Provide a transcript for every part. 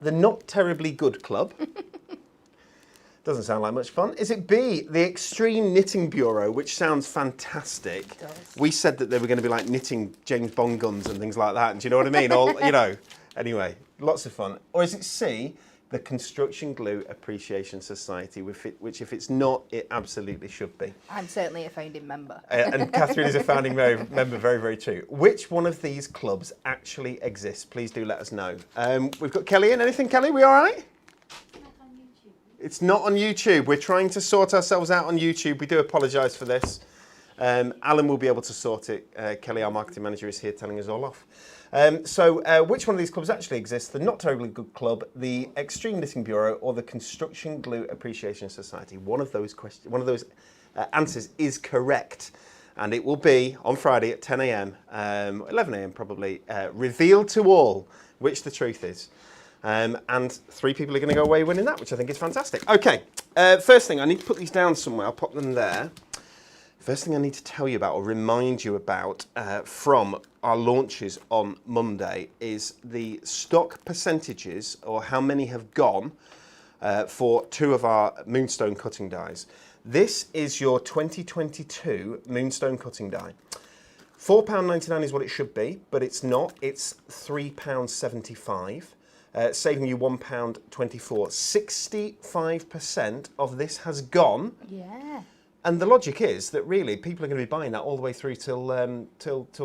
the Not Terribly Good Club? Doesn't sound like much fun. Is it B, the Extreme Knitting Bureau, which sounds fantastic? It does. We said that they were going to be like knitting James Bond guns and things like that. And do you know what I mean? All, you know, anyway, lots of fun. Or is it C, the Construction Glue Appreciation Society, which if it's not, it absolutely should be. I'm certainly a founding member. And Catherine is a founding member, very, very true. Which one of these clubs actually exists? Please do let us know. We've got Kelly in. Anything, Kelly? We all right? It's not on YouTube. We're trying to sort ourselves out on YouTube. We do apologise for this. Alan will be able to sort it. Kelly, our marketing manager, is here telling us all off. So which one of these clubs actually exists? The Not Terribly Good Club, the Extreme Knitting Bureau, or the Construction Glue Appreciation Society? One of those answers is correct. And it will be on Friday at 10 a.m, 11 a.m. probably, revealed to all which the truth is. And 3 people are going to go away winning that, which I think is fantastic. Okay, first thing, I need to put these down somewhere. I'll pop them there. First thing I need to tell you about or remind you about from our launches on Monday is the stock percentages, or how many have gone for 2 of our Moonstone cutting dies. This is your 2022 Moonstone cutting die. £4.99 is what it should be, but it's not. It's £3.75. Saving you £1.24. 65% of this has gone. Yeah. And the logic is that really people are going to be buying that all the way through till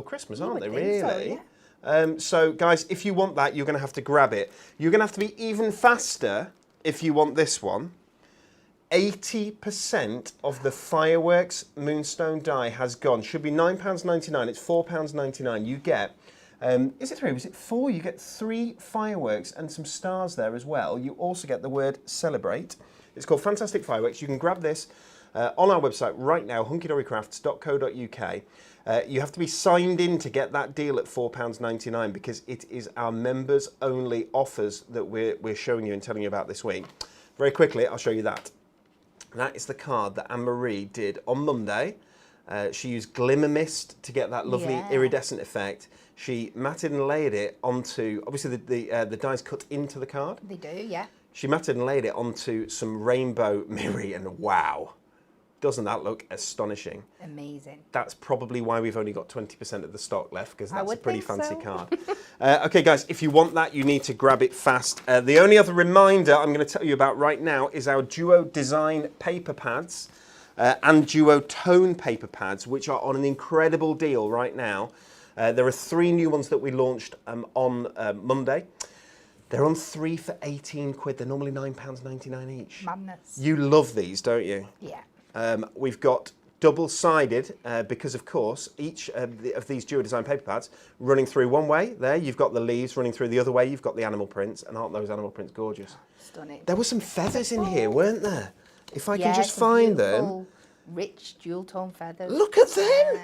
Christmas, aren't they? Really? So, yeah. So guys, if you want that, you're going to have to grab it. You're going to have to be even faster if you want this one. 80% of the Fireworks Moonstone die has gone. Should be £9.99. It's £4.99. You get. Is it 3? Was it 4? You get 3 fireworks and some stars there as well. You also get the word celebrate. It's called Fantastic Fireworks. You can grab this on our website right now, hunkydorycrafts.co.uk. You have to be signed in to get that deal at £4.99 because it is our members only offers that we're showing you and telling you about this week. Very quickly, I'll show you that. That is the card that Anne-Marie did on Monday. She used Glimmer Mist to get that lovely iridescent effect. She matted and layered it onto, obviously the dies cut into the card. They do, yeah. She matted and layered it onto some rainbow mirri, and wow, doesn't that look astonishing? Amazing. That's probably why we've only got 20% of the stock left, because that's a pretty fancy so. card. Okay guys, if you want that, you need to grab it fast. The only other reminder I'm going to tell you about right now is our Duo Design paper pads and Duo Tone paper pads, which are on an incredible deal right now. There are 3 new ones that we launched on Monday. They're on 3 for 18 quid. They're normally £9.99 each. Madness. You love these, don't you? Yeah. We've got double-sided because, of course, each of these Duo Design paper pads running through one way. There, you've got the leaves. Running through the other way, you've got the animal prints. And aren't those animal prints gorgeous? Stunning. There were some feathers in here, weren't there? If I can just find them. Rich dual-tone feathers. Look at them.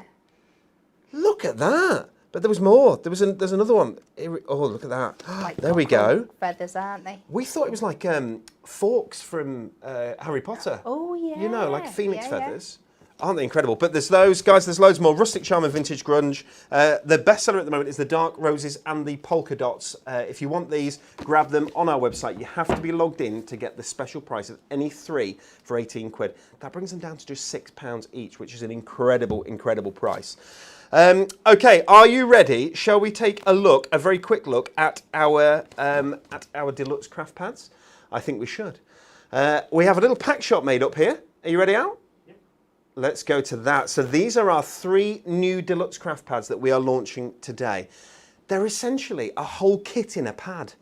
Look at that. But there was more. There's another one. Oh, look at that. Like there we go. Feathers, aren't they? We thought it was like forks from Harry Potter. Oh, yeah. You know, like phoenix feathers. Aren't they incredible? But there's those, guys, there's loads more. Rustic Charm and Vintage Grunge. The bestseller at the moment is the Dark Roses and the Polka Dots. If you want these, grab them on our website. You have to be logged in to get the special price of any 3 for 18 quid. That brings them down to just £6 each, which is an incredible, incredible price. Okay, are you ready? Shall we take a very quick look at our Deluxe Craft Pads? I think we should. We have a little pack shot made up here. Are you ready, Al? Yep. Let's go to that. So these are our 3 new Deluxe Craft Pads that we are launching today. They're essentially a whole kit in a pad.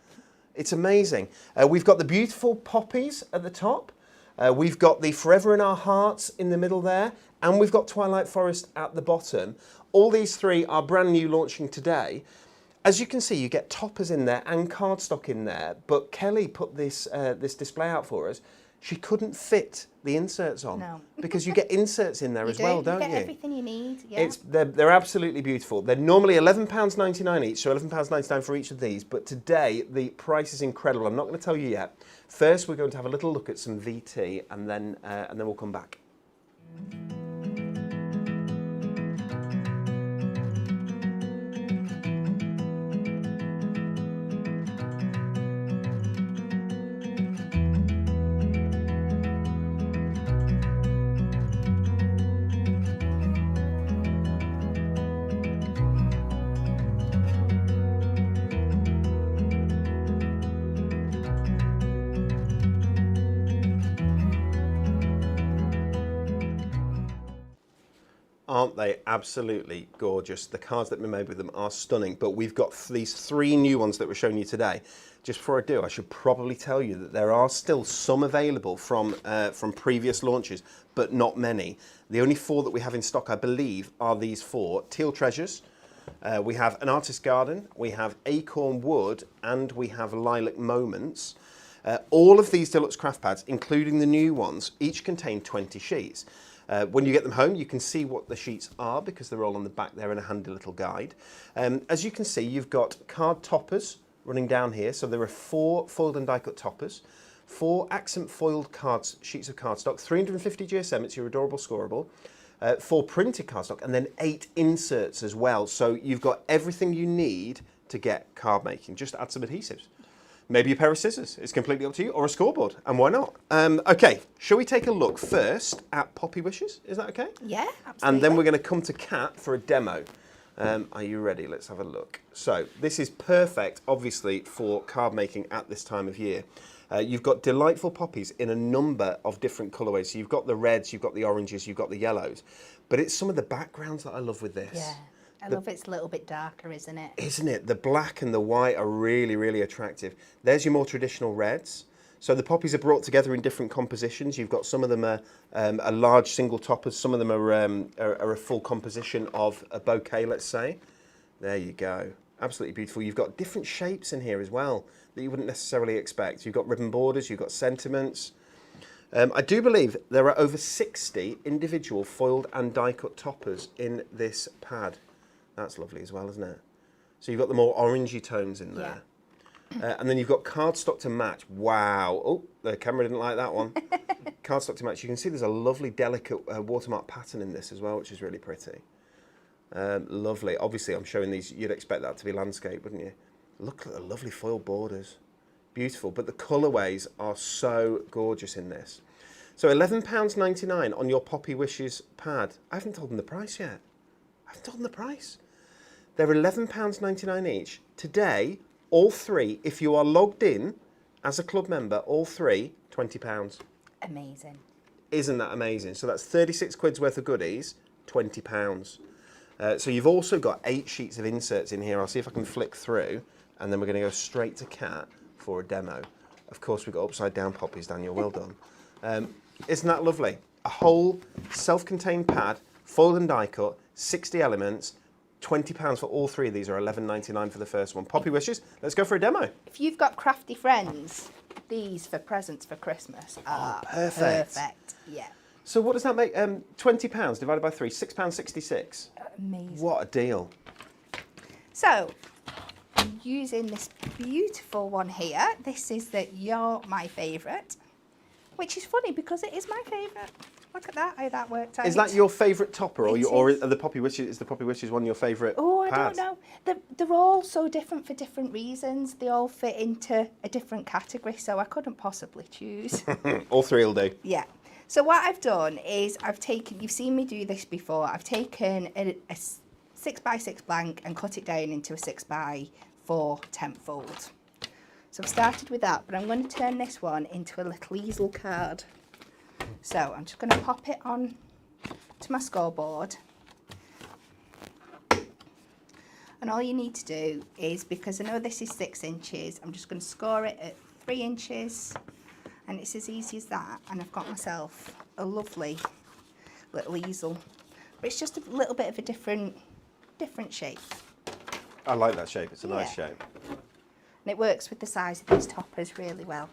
It's amazing. We've got the beautiful poppies at the top. We've got the Forever in Our Hearts in the middle there. And we've got Twilight Forest at the bottom. All these 3 are brand new, launching today. As you can see, you get toppers in there and cardstock in there, but Kelly put this display out for us. She couldn't fit the inserts on. No. Because you get inserts in there as well, don't you? You get everything you need, yeah. They're absolutely beautiful. They're normally £11.99 each, so £11.99 for each of these, but today the price is incredible. I'm not going to tell you yet. First, we're going to have a little look at some VT, and then we'll come back. Aren't they absolutely gorgeous? The cards that we made with them are stunning, but we've got these 3 new ones that we're showing you today. Just before I do, I should probably tell you that there are still some available from previous launches, but not many. The only 4 that we have in stock, I believe, are these 4. Teal Treasures, we have An Artist's Garden, we have Acorn Wood, and we have Lilac Moments. All of these Deluxe Craft Pads, including the new ones, each contain 20 sheets. When you get them home, you can see what the sheets are because they're all on the back there in a handy little guide. As you can see, you've got card toppers running down here. So there are 4 foiled and die cut toppers, 4 accent foiled cards, sheets of cardstock, 350 GSM, it's your adorable scoreable, 4 printed cardstock, and then 8 inserts as well. So you've got everything you need to get card making. Just add some adhesives. Maybe a pair of scissors, it's completely up to you, or a scoreboard, and why not? Okay, shall we take a look first at Poppy Wishes? Is that okay? Yeah, absolutely. And then we're going to come to Kat for a demo. Are you ready? Let's have a look. So this is perfect, obviously, for card making at this time of year. You've got delightful poppies in a number of different colourways. So you've got the reds, you've got the oranges, you've got the yellows. But it's some of the backgrounds that I love with this. Yeah. I love it's a little bit darker, isn't it? Isn't it? The black and the white are really, really attractive. There's your more traditional reds. So the poppies are brought together in different compositions. You've got some of them are large single toppers. Some of them are a full composition of a bouquet, let's say. There you go. Absolutely beautiful. You've got different shapes in here as well that you wouldn't necessarily expect. You've got ribbon borders, you've got sentiments. I do believe there are over 60 individual foiled and die-cut toppers in this pad. That's lovely as well, isn't it? So you've got the more orangey tones in there. Yeah. And then you've got cardstock to match. Wow. Oh, the camera didn't like that one. Cardstock to match. You can see there's a lovely, delicate watermark pattern in this as well, which is really pretty. Lovely. Obviously, I'm showing these. You'd expect that to be landscape, wouldn't you? Look at the lovely foil borders. Beautiful. But the colourways are so gorgeous in this. So £11.99 on your Poppy Wishes pad. I haven't told them the price yet. I haven't told them the price. They're £11.99 each. Today, all 3, if you are logged in as a club member, all 3, £20. Amazing. Isn't that amazing? So that's 36 quid's worth of goodies, £20. So you've also got 8 sheets of inserts in here. I'll see if I can flick through, and then we're going to go straight to Kat for a demo. Of course, we've got upside down poppies, Daniel. Well done. Isn't that lovely? A whole self-contained pad, foiled and die cut, 60 elements, £20 for all 3 of these, are £11.99 for the first one. Poppy Wishes, let's go for a demo. If you've got crafty friends, these for presents for Christmas are perfect. Yeah. So what does that make? £20 divided by 3, £6.66. Amazing. What a deal. So, I'm using this beautiful one here. This is You're My Favourite, which is funny because it is my favourite. Look at that, how that worked out. Is that your favourite topper, or It is. are the Poppy Wishes? Is the Poppy Wishes one your favourite? Oh, I pad? don't know. They're all so different for different reasons. They all fit into a different category, so I couldn't possibly choose. All 3 will do. Yeah. So what I've done is you've seen me do this before. I've taken a 6x6 blank and cut it down into a 6x4 temp fold. So I've started with that, but I'm going to turn this one into a little easel card. So I'm just going to pop it on to my scoreboard. And all you need to do is, because I know this is 6 inches, I'm just going to score it at 3 inches. And it's as easy as that. And I've got myself a lovely little easel. But it's just a little bit of a different shape. I like that shape. It's a nice shape. And it works with the size of these toppers really well.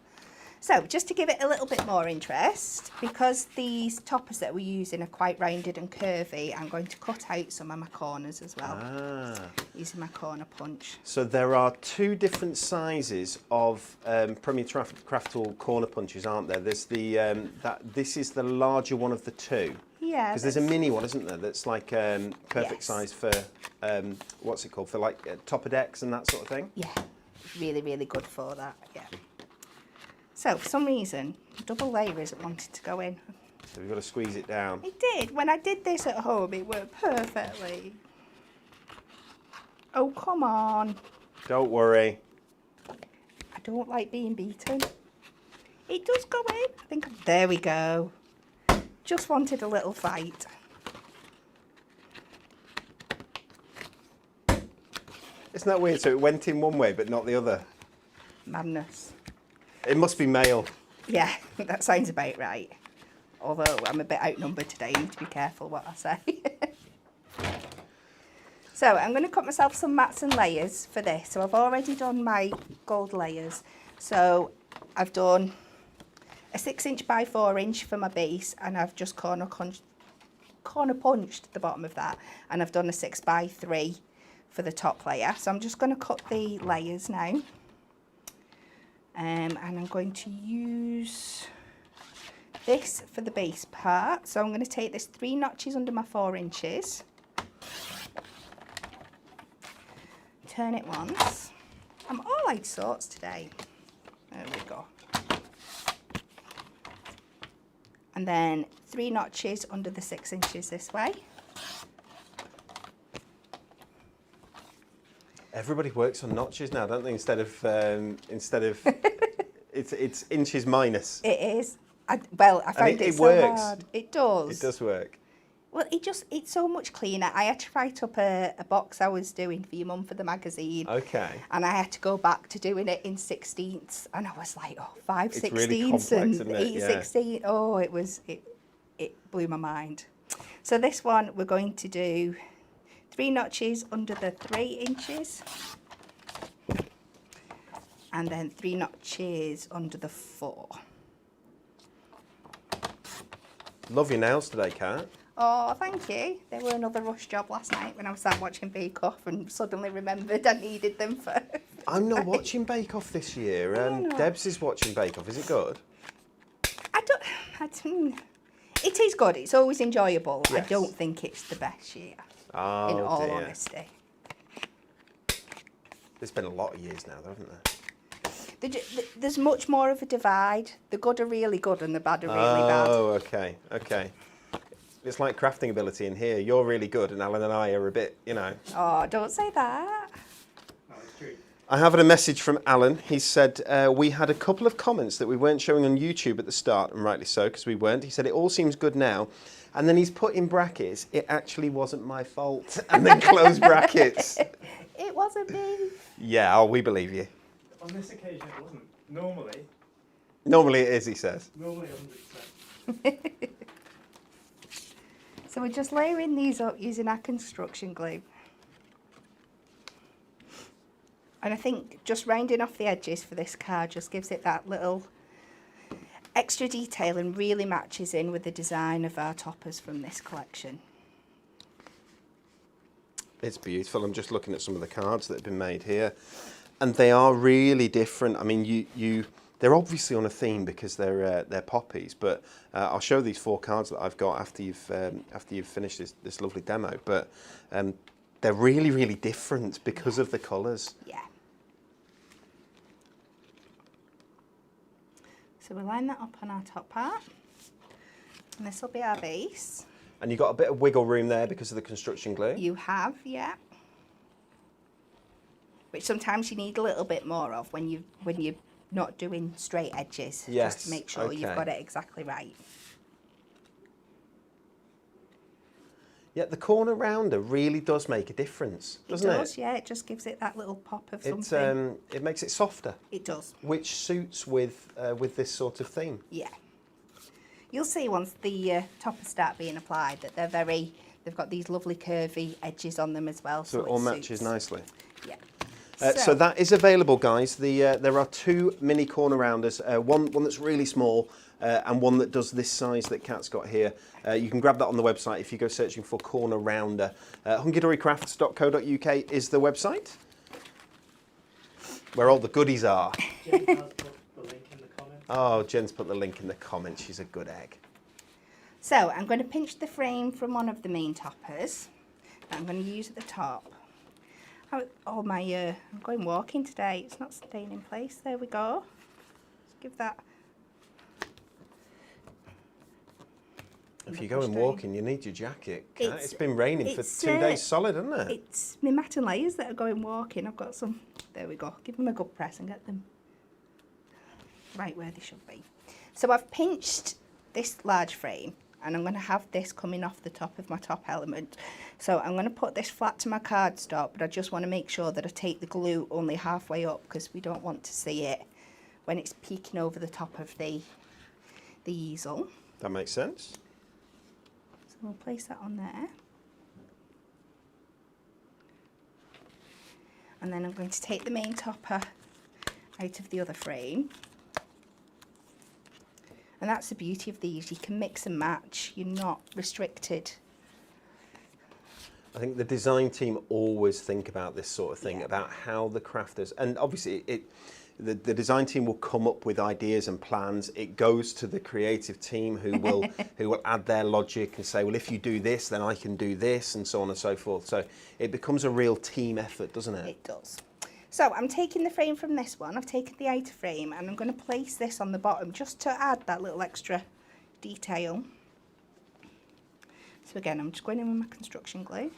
So just to give it a little bit more interest, because these toppers that we're using are quite rounded and curvy, I'm going to cut out some of my corners as well, using my corner punch. So there are 2 different sizes of Premier Craft Tool corner punches, aren't there? There's the this is the larger one of the 2. Yeah. Because there's a mini one, isn't there? That's like perfect Yes. size for what's it called? For like topper decks and that sort of thing. Yeah, really, really good for that. Yeah. So for some reason, double layer isn't wanting to go in. So we've got to squeeze it down. It did. When I did this at home, it worked perfectly. Oh, come on. Don't worry. I don't like being beaten. It does go in. There we go. Just wanted a little fight. Isn't that weird? So it went in one way, but not the other. Madness. It must be male. Yeah, that sounds about right. Although I'm a bit outnumbered today, I need to be careful what I say. So I'm going to cut myself some mats and layers for this. So I've already done my gold layers. So I've done a 6" by 4" for my base, and I've just corner punched the bottom of that, and I've done a 6 by 3 for the top layer. So I'm just going to cut the layers now. And I'm going to use this for the base part. So I'm going to take this 3 notches under my 4 inches. Turn it once. I'm all out sorts today. There we go. And then 3 notches under the 6 inches this way. Everybody works on notches now, don't they? Instead of it's inches minus. It is. I find it so works. hard. It does. It does work. Well, it's so much cleaner. I had to write up a box I was doing for your mum for the magazine. Okay. And I had to go back to doing it in 16ths. And I was like, 5 It's 16ths really complex, and isn't it? 8 Yeah. 16ths. Oh, it blew my mind. So this one, we're going to do 3 notches under the 3 inches. And then 3 notches under the 4. Love your nails today, Kat. Oh, thank you. They were another rush job last night when I was sat watching Bake Off and suddenly remembered I needed them for... I'm not watching Bake Off this year. Debs is watching Bake Off. Is it good? It is good. It's always enjoyable. Yes. I don't think it's the best year, Oh, in all dear. honesty. There's been a lot of years now, though, haven't there? There's much more of a divide. The good are really good and the bad are really bad. Oh, okay, okay. It's like crafting ability in here. You're really good, and Alan and I are a bit, Oh, don't say that. No, it's true. I have a message from Alan. He said, we had a couple of comments that we weren't showing on YouTube at the start, and rightly so, because we weren't. He said, it all seems good now. And then he's put in brackets, it actually wasn't my fault. And then close brackets. It wasn't me. Yeah, we believe you. On this occasion, it wasn't. Normally it is, he says. Normally 100%. So we're just layering these up using our construction glue. And I think just rounding off the edges for this card just gives it that little extra detail and really matches in with the design of our toppers from this collection. It's beautiful. I'm just looking at some of the cards that have been made here. And they are really different. I mean, they're obviously on a theme because they're poppies, but I'll show these 4 cards that I've got after you've finished this lovely demo. But they're really, really different because of the colours. Yeah. So we'll line that up on our top part. And this will be our base. And you've got a bit of wiggle room there because of the construction glue. You have, yeah. Which sometimes you need a little bit more of when you're not doing straight edges, Yes, just to make sure you've okay. got it exactly right. Yeah, the corner rounder really does make a difference, doesn't it? It does, yeah. It just gives it that little pop of It's, something. it makes it softer, It does, which suits with this sort of theme. yeah. You'll see once the toppers start being applied that they've got these lovely curvy edges on them as well. So it all matches suits. nicely. Yeah. So that is available, guys. There are 2 mini corner rounders, one that's really small and one that does this size that Kat's got here. You can grab that on the website if you go searching for corner rounder. hunkydorycrafts.co.uk is the website where all the goodies are. Jen has put the link in the comments. Oh, Jen's put the link in the comments. She's a good egg. So I'm going to pinch the frame from one of the main toppers that I'm going to use at the top. I'm going walking today. It's not staying in place. There we go. Let's give that. If you're going walking, you need your jacket. Kat. It's been raining for it's, 2 days solid, hasn't it? It's my mat and layers that are going walking. I've got some. There we go. Give them a good press and get them right where they should be. So I've pinched this large frame and I'm going to have this coming off the top of my top element. So I'm going to put this flat to my cardstock, but I just want to make sure that I take the glue only halfway up, because we don't want to see it when it's peeking over the top of the easel. That makes sense. So we'll place that on there. And then I'm going to take the main topper out of the other frame. And that's the beauty of these, you can mix and match, you're not restricted. I think the design team always think about this sort of thing, Yeah. about how the crafters, and obviously the design team will come up with ideas and plans. It goes to the creative team who will add their logic and say, well, if you do this, then I can do this, and so on and so forth. So it becomes a real team effort, doesn't it? It does. So I'm taking the frame from this one, I've taken the outer frame, and I'm going to place this on the bottom just to add that little extra detail. So again, I'm just going in with my construction glue.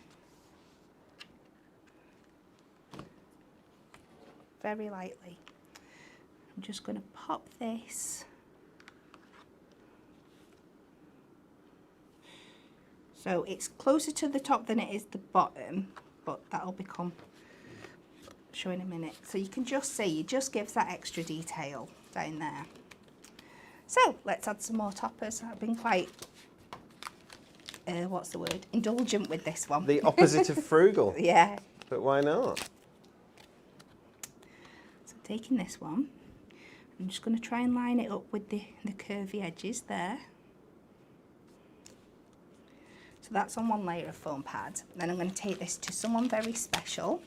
Very lightly. I'm just going to pop this. So it's closer to the top than it is the bottom, but that'll become show in a minute. So you can just see, it just gives that extra detail down there. So let's add some more toppers. I've been quite, what's the word, indulgent with this one. The opposite of frugal. Yeah. But why not? So taking this one, I'm just going to try and line it up with the curvy edges there. So that's on one layer of foam pad. Then I'm going to take this to someone very special.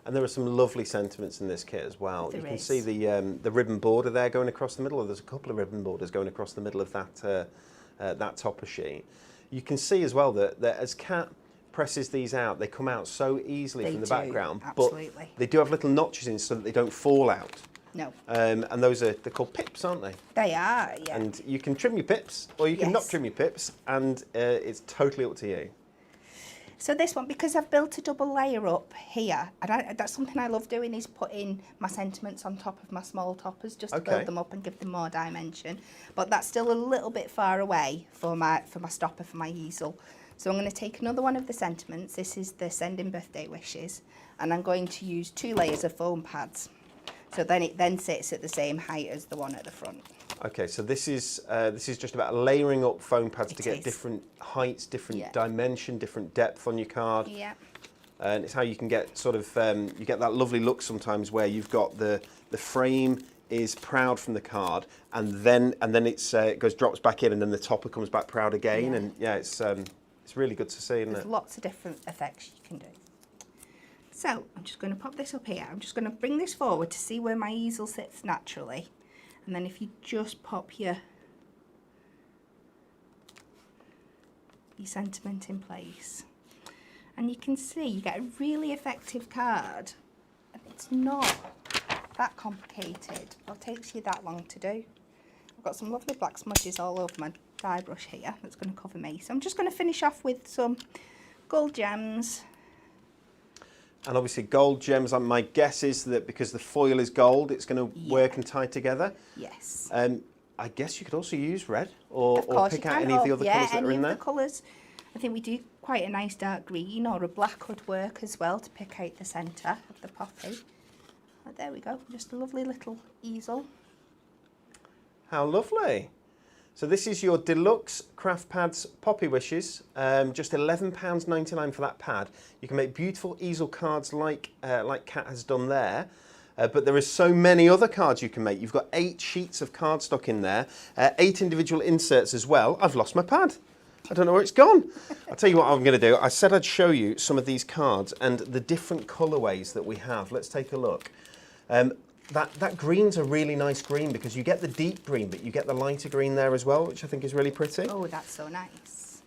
And there are some lovely sentiments in this kit as well. There you can is. see the ribbon border there going across the middle, or there's a couple of ribbon borders going across the middle of that topper sheet. You can see as well that as Kat presses these out, they come out so easily They from the do, background, absolutely. but they do have little notches in so that they don't fall out. No. And those they're called pips, aren't they? They are, yeah. And you can trim your pips, or you can not Yes. trim your pips, and it's totally up to you. So this one, because I've built a double layer up here, and that's something I love doing, is putting my sentiments on top of my small toppers just to Okay. build them up and give them more dimension. But that's still a little bit far away for my stopper for my easel. So I'm going to take another one of the sentiments. This is the Sending Birthday Wishes, and I'm going to use 2 layers of foam pads. So then it then sits at the same height as the one at the front. Okay, so this is just about layering up foam pads to It get is. different heights, different Yeah. dimension, different depth on your card. Yeah. And it's how you can get sort of you get that lovely look sometimes where you've got the frame is proud from the card, and then it drops back in, and then the topper comes back proud again, Yeah. and yeah, it's really good to see, isn't There's it? lots of different effects you can do. So I'm just going to pop this up here. I'm just going to bring this forward to see where my easel sits naturally. And then if you just pop your sentiment in place. And you can see you get a really effective card. And it's not that complicated, or takes you that long to do. I've got some lovely black smudges all over my dye brush here that's going to cover me. So I'm just going to finish off with some gold gems. And obviously gold gems, my guess is that because the foil is gold, it's going to work and tie together. Yes. I guess you could also use red, or Of course pick you out can. any of the Or, other yeah, colours that are any in of there. the colours. I think we do quite a nice dark green, or a black would work as well to pick out the centre of the poppy. Oh, there we go, just a lovely little easel. How lovely. So this is your Deluxe Craft Pads Poppy Wishes, just £11.99 for that pad. You can make beautiful easel cards like Kat has done there, but there are so many other cards you can make. You've got 8 sheets of cardstock in there, 8 individual inserts as well. I've lost my pad. I don't know where it's gone. I'll tell you what I'm going to do. I said I'd show you some of these cards and the different colourways that we have. Let's take a look. That green's a really nice green because you get the deep green, but you get the lighter green there as well, which I think is really pretty. Oh, that's so nice.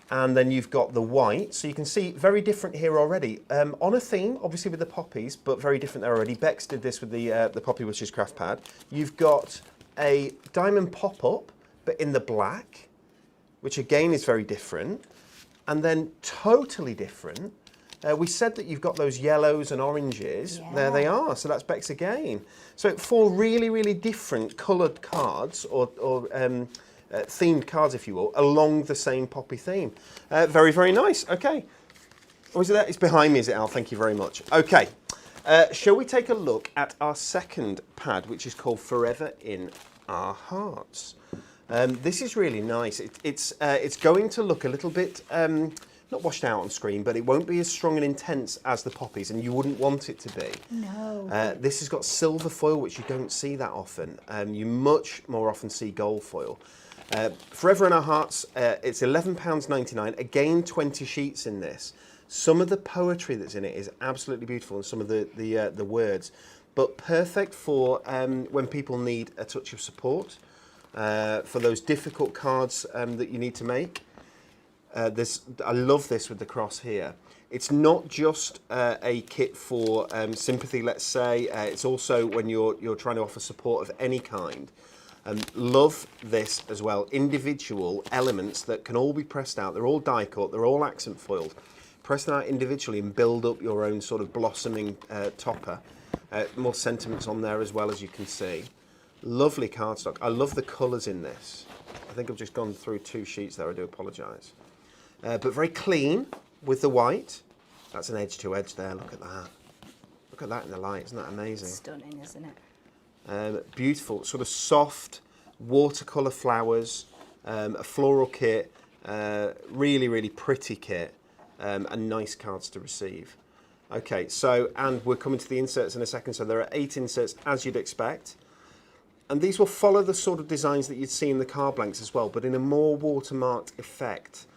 And then you've got the white, so you can see very different here already. On a theme, obviously with the poppies, but very different there already. Bex did this with the Poppy Wishes craft pad. You've got a diamond pop-up, but in the black, which again is very different. And then totally different. We said that you've got those yellows and oranges. Yeah. There they are. So that's Bex again. So 4 really, really different coloured cards or themed cards, if you will, along the same poppy theme. Very, very nice. Okay. Oh, is it that? It's behind me, is it, Al? Thank you very much. Okay. Shall we take a look at our second pad, which is called Forever in Our Hearts? This is really nice. It's going to look a little bit, not washed out on screen, but it won't be as strong and intense as the poppies, and you wouldn't want it to be. No. This has got silver foil, which you don't see that often. You much more often see gold foil. Forever in Our Hearts, it's £11.99. Again, 20 sheets in this. Some of the poetry that's in it is absolutely beautiful, and some of the words, but perfect for when people need a touch of support, for those difficult cards that you need to make. I love this with the cross here. It's not just a kit for sympathy, let's say. It's also when you're trying to offer support of any kind. Love this as well. Individual elements that can all be pressed out. They're all die cut. They're all accent foiled. Press them out individually and build up your own sort of blossoming topper. More sentiments on there as well, as you can see. Lovely cardstock. I love the colours in this. I think I've just gone through 2 sheets there. I do apologise. But very clean with the white. That's an edge to edge there. Look at that. Look at that in the light. Isn't that amazing? Stunning, isn't it? Beautiful. Sort of soft watercolour flowers. A floral kit. Really, really pretty kit. And nice cards to receive. Okay, so, and we're coming to the inserts in a second. So there are 8 inserts, as you'd expect. And these will follow the sort of designs that you'd see in the card blanks as well, but in a more watermarked effect.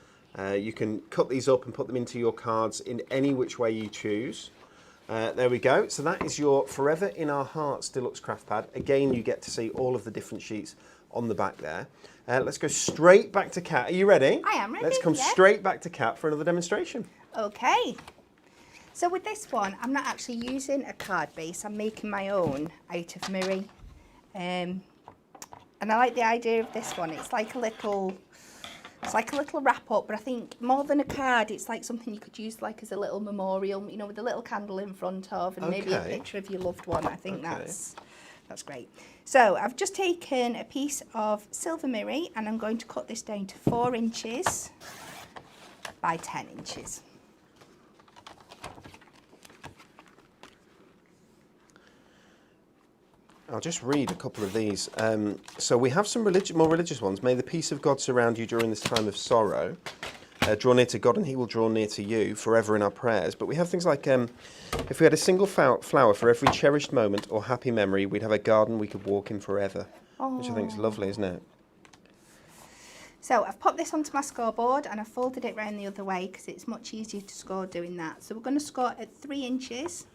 You can cut these up and put them into your cards in any which way you choose. There we go. So that is your Forever in Our Hearts Deluxe Craft Pad. Again, you get to see all of the different sheets on the back there. Let's go straight back to Kat. Are you ready? I am ready. Let's come straight back to Kat for another demonstration. Okay. So with this one, I'm not actually using a card base. I'm making my own out of Miri. And I like the idea of this one. It's like a little wrap up, but I think more than a card, it's like something you could use like as a little memorial, you know, with a little candle in front of, and maybe a picture of your loved one. I think that's great. So I've just taken a piece of silver Miri and I'm going to cut this down to 4 inches by 10 inches. I'll just read a couple of these. So we have some more religious ones. May the peace of God surround you during this time of sorrow. Draw near to God and he will draw near to you, forever in our prayers. But we have things like, if we had a single flower for every cherished moment or happy memory, we'd have a garden we could walk in forever. Oh. Which I think is lovely, isn't it? So I've popped this onto my scoreboard and I've folded it round the other way because it's much easier to score doing that. So we're going to score at 3 inches.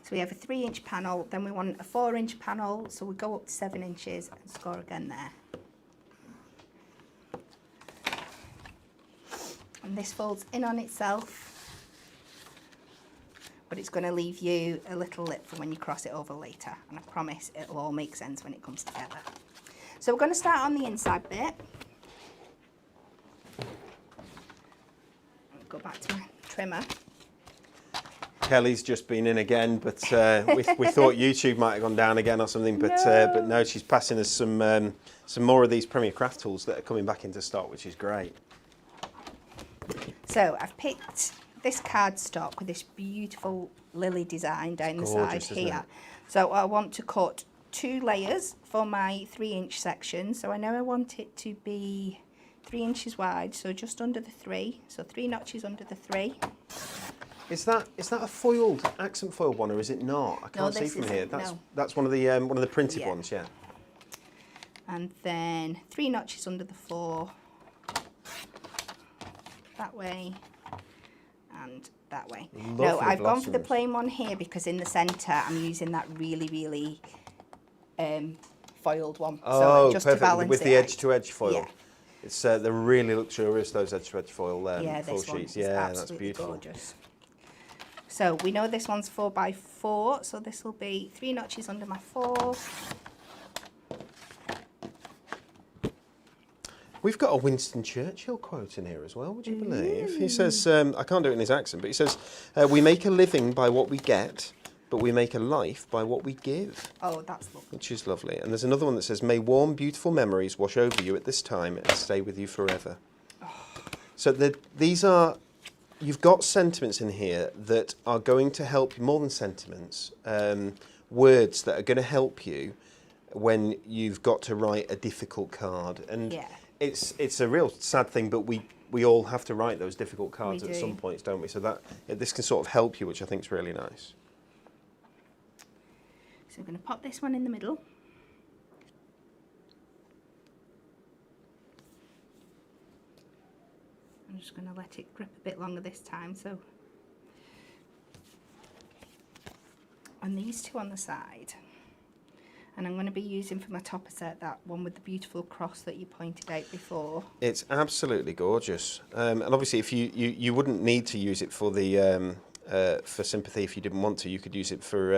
So we have a 3-inch panel, then we want a 4-inch panel, so we go up to 7 inches and score again there. And this folds in on itself, but it's going to leave you a little lip for when you cross it over later. And I promise it'll all make sense when it comes together. So we're going to start on the inside bit. Go back to my trimmer. Kelly's just been in again, but we thought YouTube might have gone down again or something, but no, she's passing us some more of these Premier Craft tools that are coming back into stock, which is great. So I've picked this cardstock with this beautiful lily design down the side here. So I want to cut 2 layers for my 3-inch section. So I know I want it to be 3 inches wide, so just under the 3. So 3 notches under the 3. Is that a foiled accent foiled one, or is it not? I can't see from here. That's one of the printed ones, yeah. And then 3 notches under the 4. That way and that way. Lovely no, I've blossoms. gone for the plain one here because in the centre I'm using that really foiled one. Oh, so just perfect. To balance with it the out. edge-to-edge foil. Yeah. It's they're really luxurious, those edge-to-edge foil this foil one sheets. is Yeah, that's absolutely beautiful. gorgeous. So we know this one's 4x4, so this will be 3 notches under my 4. We've got a Winston Churchill quote in here as well, would you believe? He says, I can't do it in his accent, but he says, we make a living by what we get, but we make a life by what we give, Oh, that's lovely. which is lovely. And there's another one that says, may warm, beautiful memories wash over you at this time and stay with you forever. So these are, you've got sentiments in here that are going to help you, more than sentiments, words that are going to help you when you've got to write a difficult card. And Yeah. it's a real sad thing, but we all have to write those difficult cards We at do. some points, don't we? So that this can sort of help you, which I think is really nice. So I'm going to pop this one in the middle. I'm just going to let it grip a bit longer this time. So, and these two on the side. And I'm going to be using for my topper set that one with the beautiful cross that you pointed out before. It's absolutely gorgeous, and obviously, if you wouldn't need to use it for the for sympathy if you didn't want to. You could use it for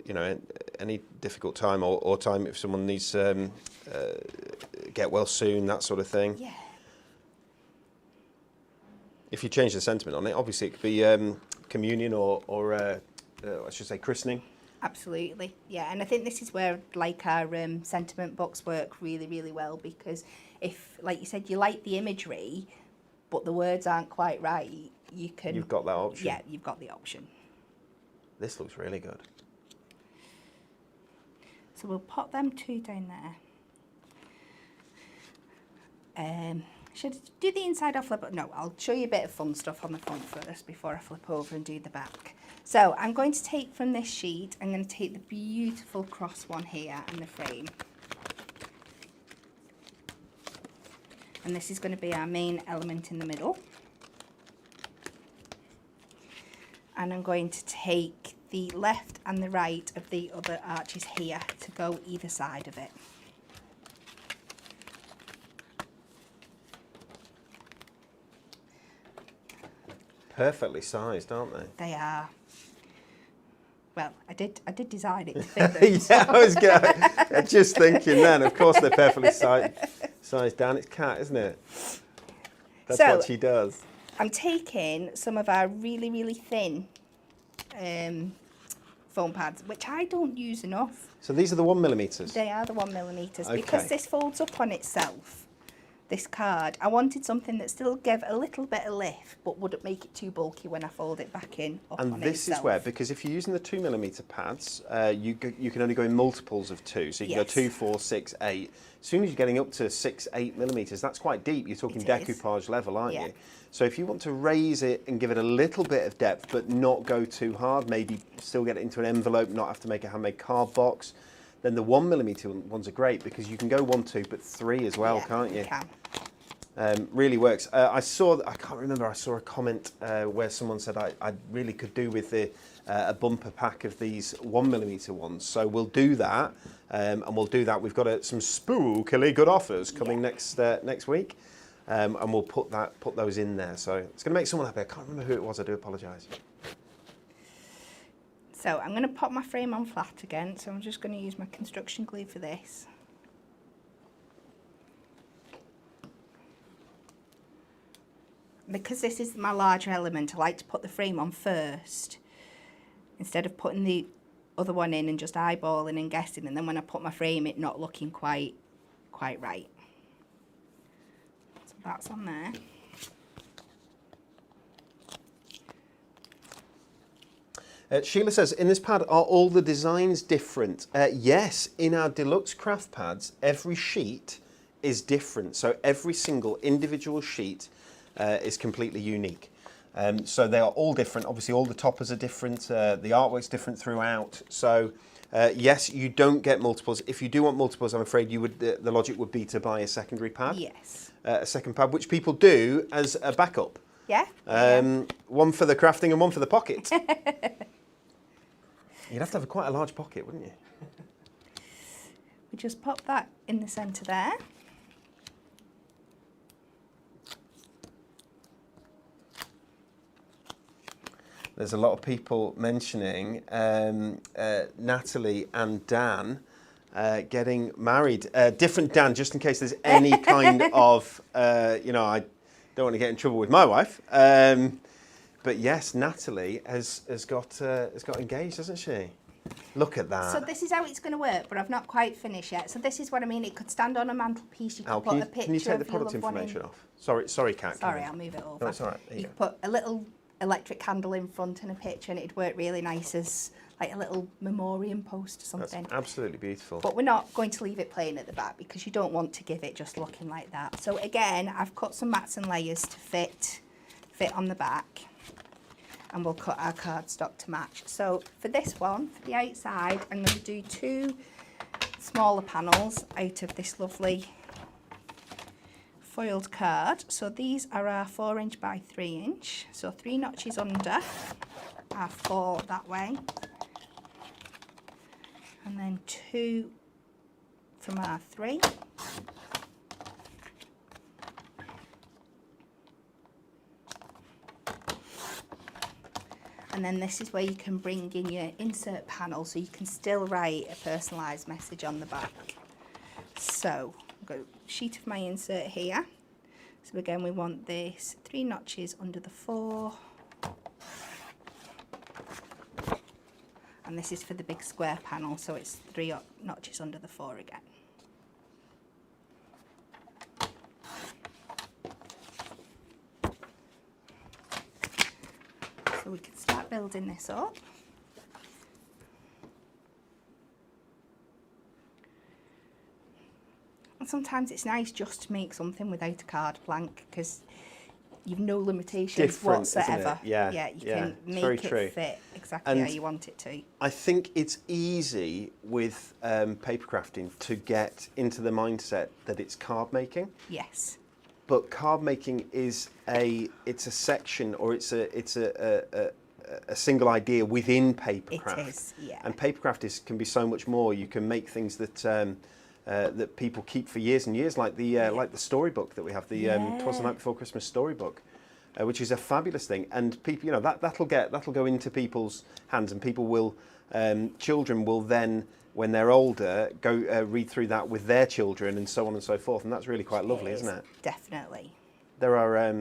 you know, any difficult time or time if someone needs get well soon, that sort of thing. Yeah. If you change the sentiment on it, obviously it could be communion or I should say christening. Absolutely, yeah, and I think this is where like our sentiment books work really, really well, because if, like you said, you like the imagery, but the words aren't quite right, you can. You've got that option. Yeah, you've got the option. This looks really good. So we'll pop them two down there. Should I do the inside or flip? No, I'll show you a bit of fun stuff on the front first before I flip over and do the back. So I'm going to take from this sheet, I'm going to take the beautiful cross one here in the frame. And this is going to be our main element in the middle. And I'm going to take the left and the right of the other arches here to go either side of it. Perfectly sized, aren't they? They are. Well, I did design it to fit them. Yeah, I was just thinking then. Of course, they're perfectly sized down. It's Kat, isn't it? That's So- what she does. I'm taking some of our really, really thin foam pads, which I don't use enough. So these are the 1mm. They are the 1mm. Okay. Because this folds up on itself, this card, I wanted something that still gave a little bit of lift, but wouldn't make it too bulky when I fold it back in up on And this itself. is where, because if you're using the 2mm pads, you can only go in multiples of 2. So you can Yes. go 2, 4, 6, 8. As soon as you're getting up to 6, 8mm, that's quite deep. You're talking It is. decoupage level, aren't Yeah. you? So if you want to raise it and give it a little bit of depth, but not go too hard, maybe still get it into an envelope, not have to make a handmade card box, then the 1mm ones are great because you can go 1, 2, but 3 as well, Yeah, can't you? Can. Really works. I saw a comment where someone said I really could do with a bumper pack of these 1mm ones. So we'll do that, and we'll do that. We've got some spookily good offers coming next week, and we'll put those in there. So it's going to make someone happy. I can't remember who it was. I do apologise. So I'm going to pop my frame on flat again. So I'm just going to use my construction glue for this. Because this is my larger element, I like to put the frame on first instead of putting the other one in and just eyeballing and guessing, and then when I put my frame it not looking quite right. So that's on there. Sheila says, in this pad, are all the designs different? Yes, in our Deluxe Craft Pads, every sheet is different. So every single individual sheet is completely unique. So they are all different. Obviously, all the toppers are different. The artwork's different throughout. So yes, you don't get multiples. If you do want multiples, I'm afraid you would. The logic would be to buy a secondary pad. Yes. A second pad, which people do as a backup. Yeah. One for the crafting and one for the pocket. You'd have to have quite a large pocket, wouldn't you? We just pop that in the centre there. There's a lot of people mentioning Natalie and Dan getting married. Different Dan, just in case there's any kind of, I don't want to get in trouble with my wife. But yes, Natalie has got engaged, hasn't she? Look at that. So this is how it's going to work, but I've not quite finished yet. So this is what I mean. It could stand on a mantelpiece. You could put a picture can you take the of your product loved one in. information off? Sorry, Kat. Sorry, I'll move it over. No, it's all right. There You you could put a little electric candle in front and a picture, and it'd work really nice as like a little memoriam post or something. That's absolutely beautiful. But we're not going to leave it plain at the back because you don't want to give it just looking like that. So again, I've cut some mats and layers to fit on the back, and we'll cut our cardstock to match. So for this one, for the outside, I'm going to do 2 smaller panels out of this lovely foiled card. So these are our 4" by 3". So 3 notches under, our 4 that way, and then 2 from our 3. And then this is where you can bring in your insert panel, so you can still write a personalised message on the back. So I've got a sheet of my insert here. So again, we want this 3 notches under the 4. And this is for the big square panel, so it's 3 notches under the 4 again. So we can start building this up. And sometimes it's nice just to make something without a card blank, because you've no limitations whatsoever. Isn't it? Yeah, you can very make it true. fit exactly how you want it to. I think it's easy with paper crafting to get into the mindset that it's card making. Yes. But card making is it's a section, or it's a single idea within papercraft. It is, yeah. And papercraft can be so much more. You can make things that that people keep for years and years, like the storybook that we have, the 'Twas the Night Before Christmas storybook, which is a fabulous thing. And people, that'll go into people's hands, and people will, children will then, when they're older, go read through that with their children, and so on and so forth. And that's really quite lovely, isn't it? Definitely. There are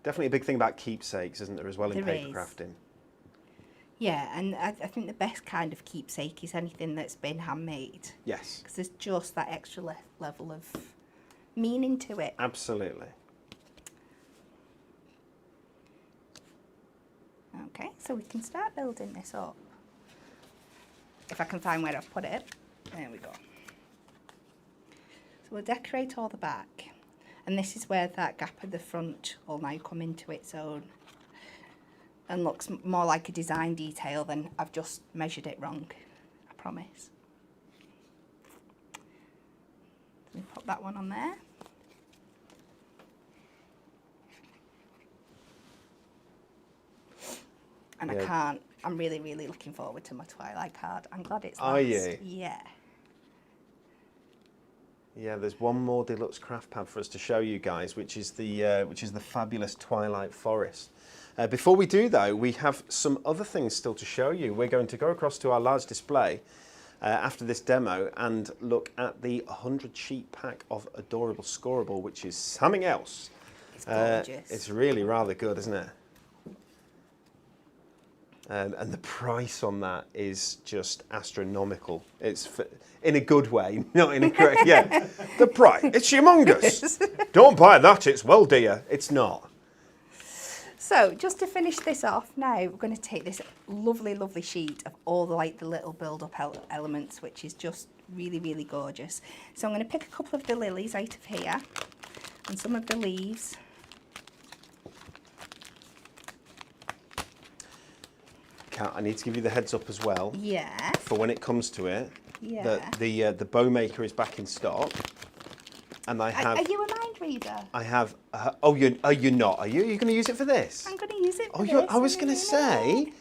definitely a big thing about keepsakes, isn't there, as well, in paper crafting? Yeah, and I think the best kind of keepsake is anything that's been handmade. Yes. Because there's just that extra level of meaning to it. Absolutely. Okay, so we can start building this up. If I can find where I've put it. There we go. So we'll decorate all the back. And this is where that gap at the front will now come into its own and looks more like a design detail than I've just measured it wrong, I promise. So we put that one on there. And Yeah. I'm really, really looking forward to my Twilight card. I'm glad it's Are you? Yeah. Yeah, there's one more Deluxe Craft Pad for us to show you guys, which is the fabulous Twilight Forest. Before we do, though, we have some other things still to show you. We're going to go across to our large display after this demo and look at the 100 sheet pack of Adorable Scoreable, which is something else. It's gorgeous. It's really rather good, isn't it? And the price on that is just astronomical. It's in a good way, not in a great. Yeah, the price. It's humongous. Don't buy that. It's well, dear. It's not. So just to finish this off now, we're going to take this lovely, lovely sheet of all the little build-up elements, which is just really, really gorgeous. So I'm going to pick a couple of the lilies out of here and some of the leaves. Kat, I need to give you the heads up as well. Yeah. For when it comes to it, Yeah. that the bow maker is back in stock, and I have. Are you a mind reader? I have. You're not. Are you? Are you going to use it for this? I'm going to use it for Oh, this. I was going to say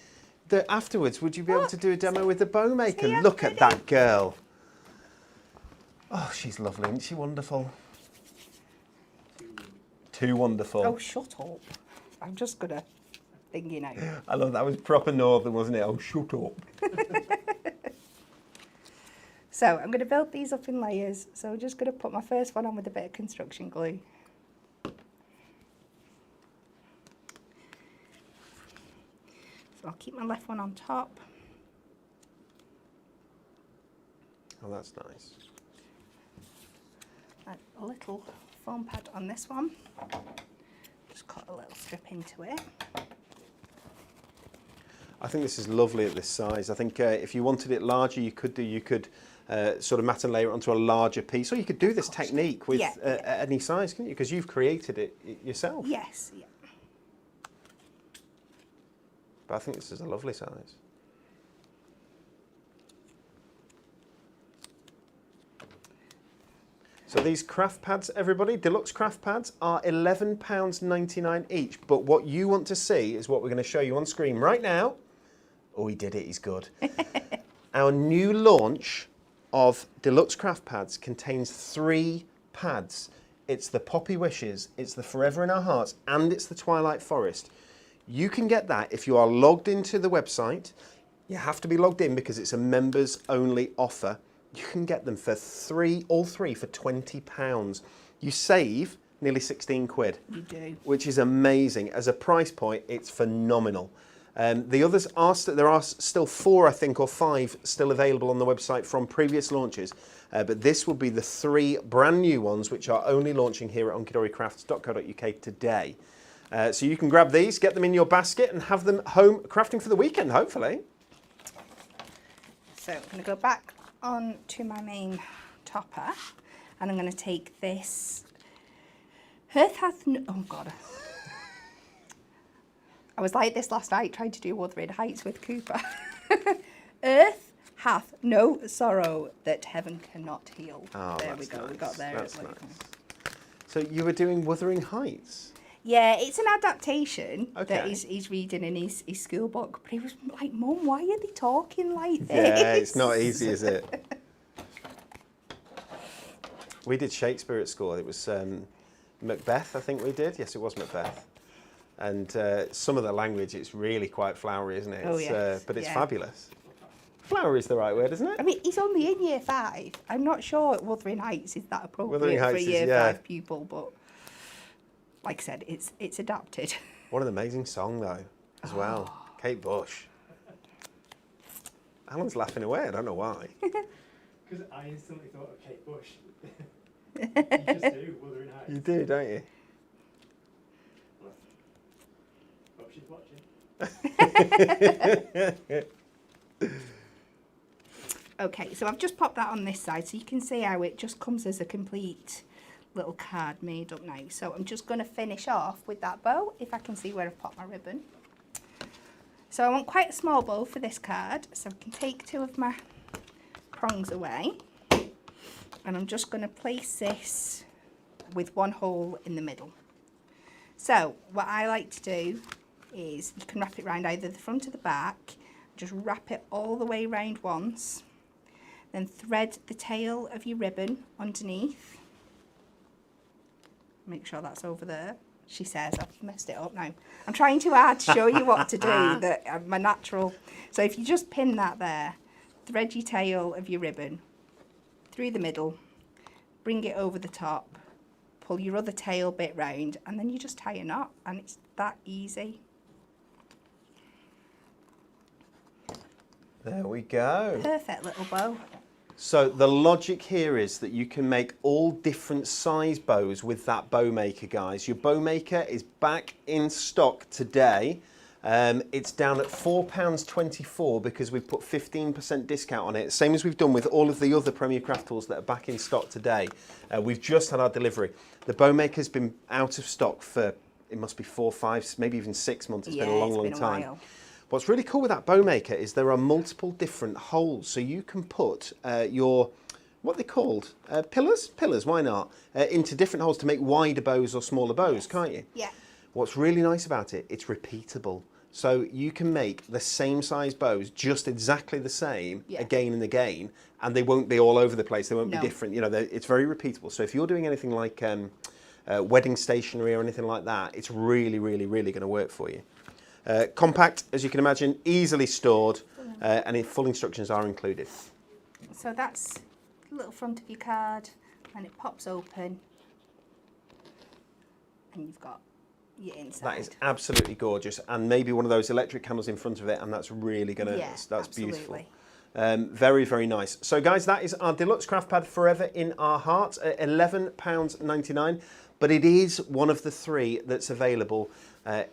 that afterwards, would you be able to do a demo with the bow maker? See, I'm Look at ready. that girl. Oh, she's lovely, isn't she? Wonderful. Too wonderful. Oh, shut up. I'm just going to think, you know. I love that. Was proper northern, wasn't it? Oh, shut up. So I'm going to build these up in layers. So I'm just going to put my first one on with a bit of construction glue. So I'll keep my left one on top. Oh, that's nice. Add a little foam pad on this one. Just cut a little strip into it. I think this is lovely at this size. I think if you wanted it larger, you could sort of mat and layer it onto a larger piece, or you could do this technique with any size, couldn't you? Because you've created it yourself. Yes, yeah. But I think this is a lovely size. So these craft pads, everybody, Deluxe Craft Pads are £11.99 each. But what you want to see is what we're going to show you on screen right now. Oh, he did it, he's good. Our new launch of Deluxe Craft Pads contains 3 pads. It's the Poppy Wishes, it's the Forever in Our Hearts, and it's the Twilight Forest. You can get that if you are logged into the website. You have to be logged in because it's a members only offer. You can get them for all three for £20. You save nearly 16 quid. You do. Which is amazing. As a price point, it's phenomenal. The others are, there are still 4, I think, or 5 still available on the website from previous launches. But this will be the 3 brand new ones, which are only launching here at hunkydorycrafts.co.uk today. So you can grab these, get them in your basket and have them home crafting for the weekend, hopefully. So I'm going to go back on to my main topper, and I'm going to take this Earth Hath No... Oh God. I was like this last night trying to do Wuthering Heights with Cooper. Earth hath no sorrow that heaven cannot heal. Oh, there we go, nice. we got there. That's nice. So you were doing Wuthering Heights? Yeah, it's an adaptation that Okay. he's reading in his school book. But he was like, Mum, why are they talking like this? Yeah, it's not easy, is it? We did Shakespeare at school. It was Macbeth, I think we did. Yes, it was Macbeth. And some of the language, it's really quite flowery, isn't it? Oh, yes. But it's Yeah. fabulous. Flowery is the right word, isn't it? I mean, he's only in year 5. I'm not sure Wuthering Heights is that appropriate Wuthering for a Heights is, year yeah. 5 pupil, but like I said, it's adapted. What an amazing song, though, as well. Kate Bush. Alan's laughing away. I don't know why. Because I instantly thought of Kate Bush. You just do, Wuthering Heights. You do, don't you? Hope she's watching. Okay, so I've just popped that on this side so you can see how it just comes as a complete little card made up now. So I'm just going to finish off with that bow, if I can see where I've popped my ribbon. So I want quite a small bow for this card, so I can take 2 of my prongs away, and I'm just going to place this with 1 hole in the middle. So what I like to do is you can wrap it around either the front or the back, just wrap it all the way around once, then thread the tail of your ribbon underneath. Make sure that's over there. She says, I've messed it up now. I'm trying too hard to show you what to do, that my natural. So if you just pin that there, thread your tail of your ribbon through the middle, bring it over the top, pull your other tail bit round, and then you just tie a knot, and it's that easy. There we go. Perfect little bow. So the logic here is that you can make all different size bows with that bow maker, guys. Your bow maker is back in stock today. It's down at £4.24 because we've put 15% discount on it, same as we've done with all of the other Premier Craft tools that are back in stock today. We've just had our delivery. The bow maker's been out of stock for, it must be 4, 5, maybe even 6 months. It's been a long time. While. What's really cool with that bow maker is there are multiple different holes, so you can put your, what are they called? Pillars? Pillars, why not? Into different holes to make wider bows or smaller bows, Yes. can't you? Yeah. What's really nice about it, it's repeatable. So you can make the same size bows, just exactly the same, again and again, and they won't be all over the place, they won't be different. You know, it's very repeatable. So if you're doing anything like wedding stationery or anything like that, it's really, really, really going to work for you. Compact, as you can imagine, easily stored, and full instructions are included. So that's the little front of your card, and it pops open, and you've got your inside. That is absolutely gorgeous, and maybe one of those electric candles in front of it, and that's really gonna, that's beautiful. Very, very nice. So guys, that is our Deluxe Craft Pad Forever in Our Hearts at £11.99, but it is one of the 3 that's available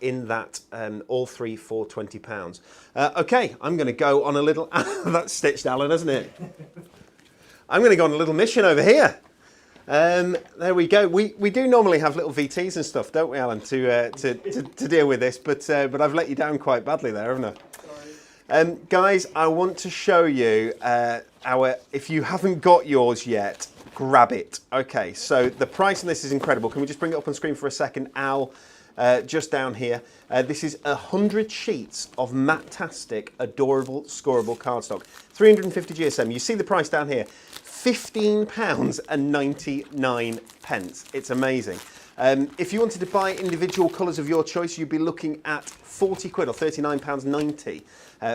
in that, all 3 for £20. Okay, I'm gonna go on a little, that's stitched, Alan, isn't it? I'm gonna go on a little mission over here. There we go. We do normally have little VTs and stuff, don't we, Alan, to deal with this, but I've let you down quite badly there, haven't I? Guys, I want to show you if you haven't got yours yet, grab it. Okay, so the price on this is incredible. Can we just bring it up on screen for a second? Al, just down here. This is 100 sheets of matte-tastic, adorable, scoreable cardstock. 350 GSM. You see the price down here. £15.99. It's amazing. If you wanted to buy individual colours of your choice, you'd be looking at 40 quid or £39.90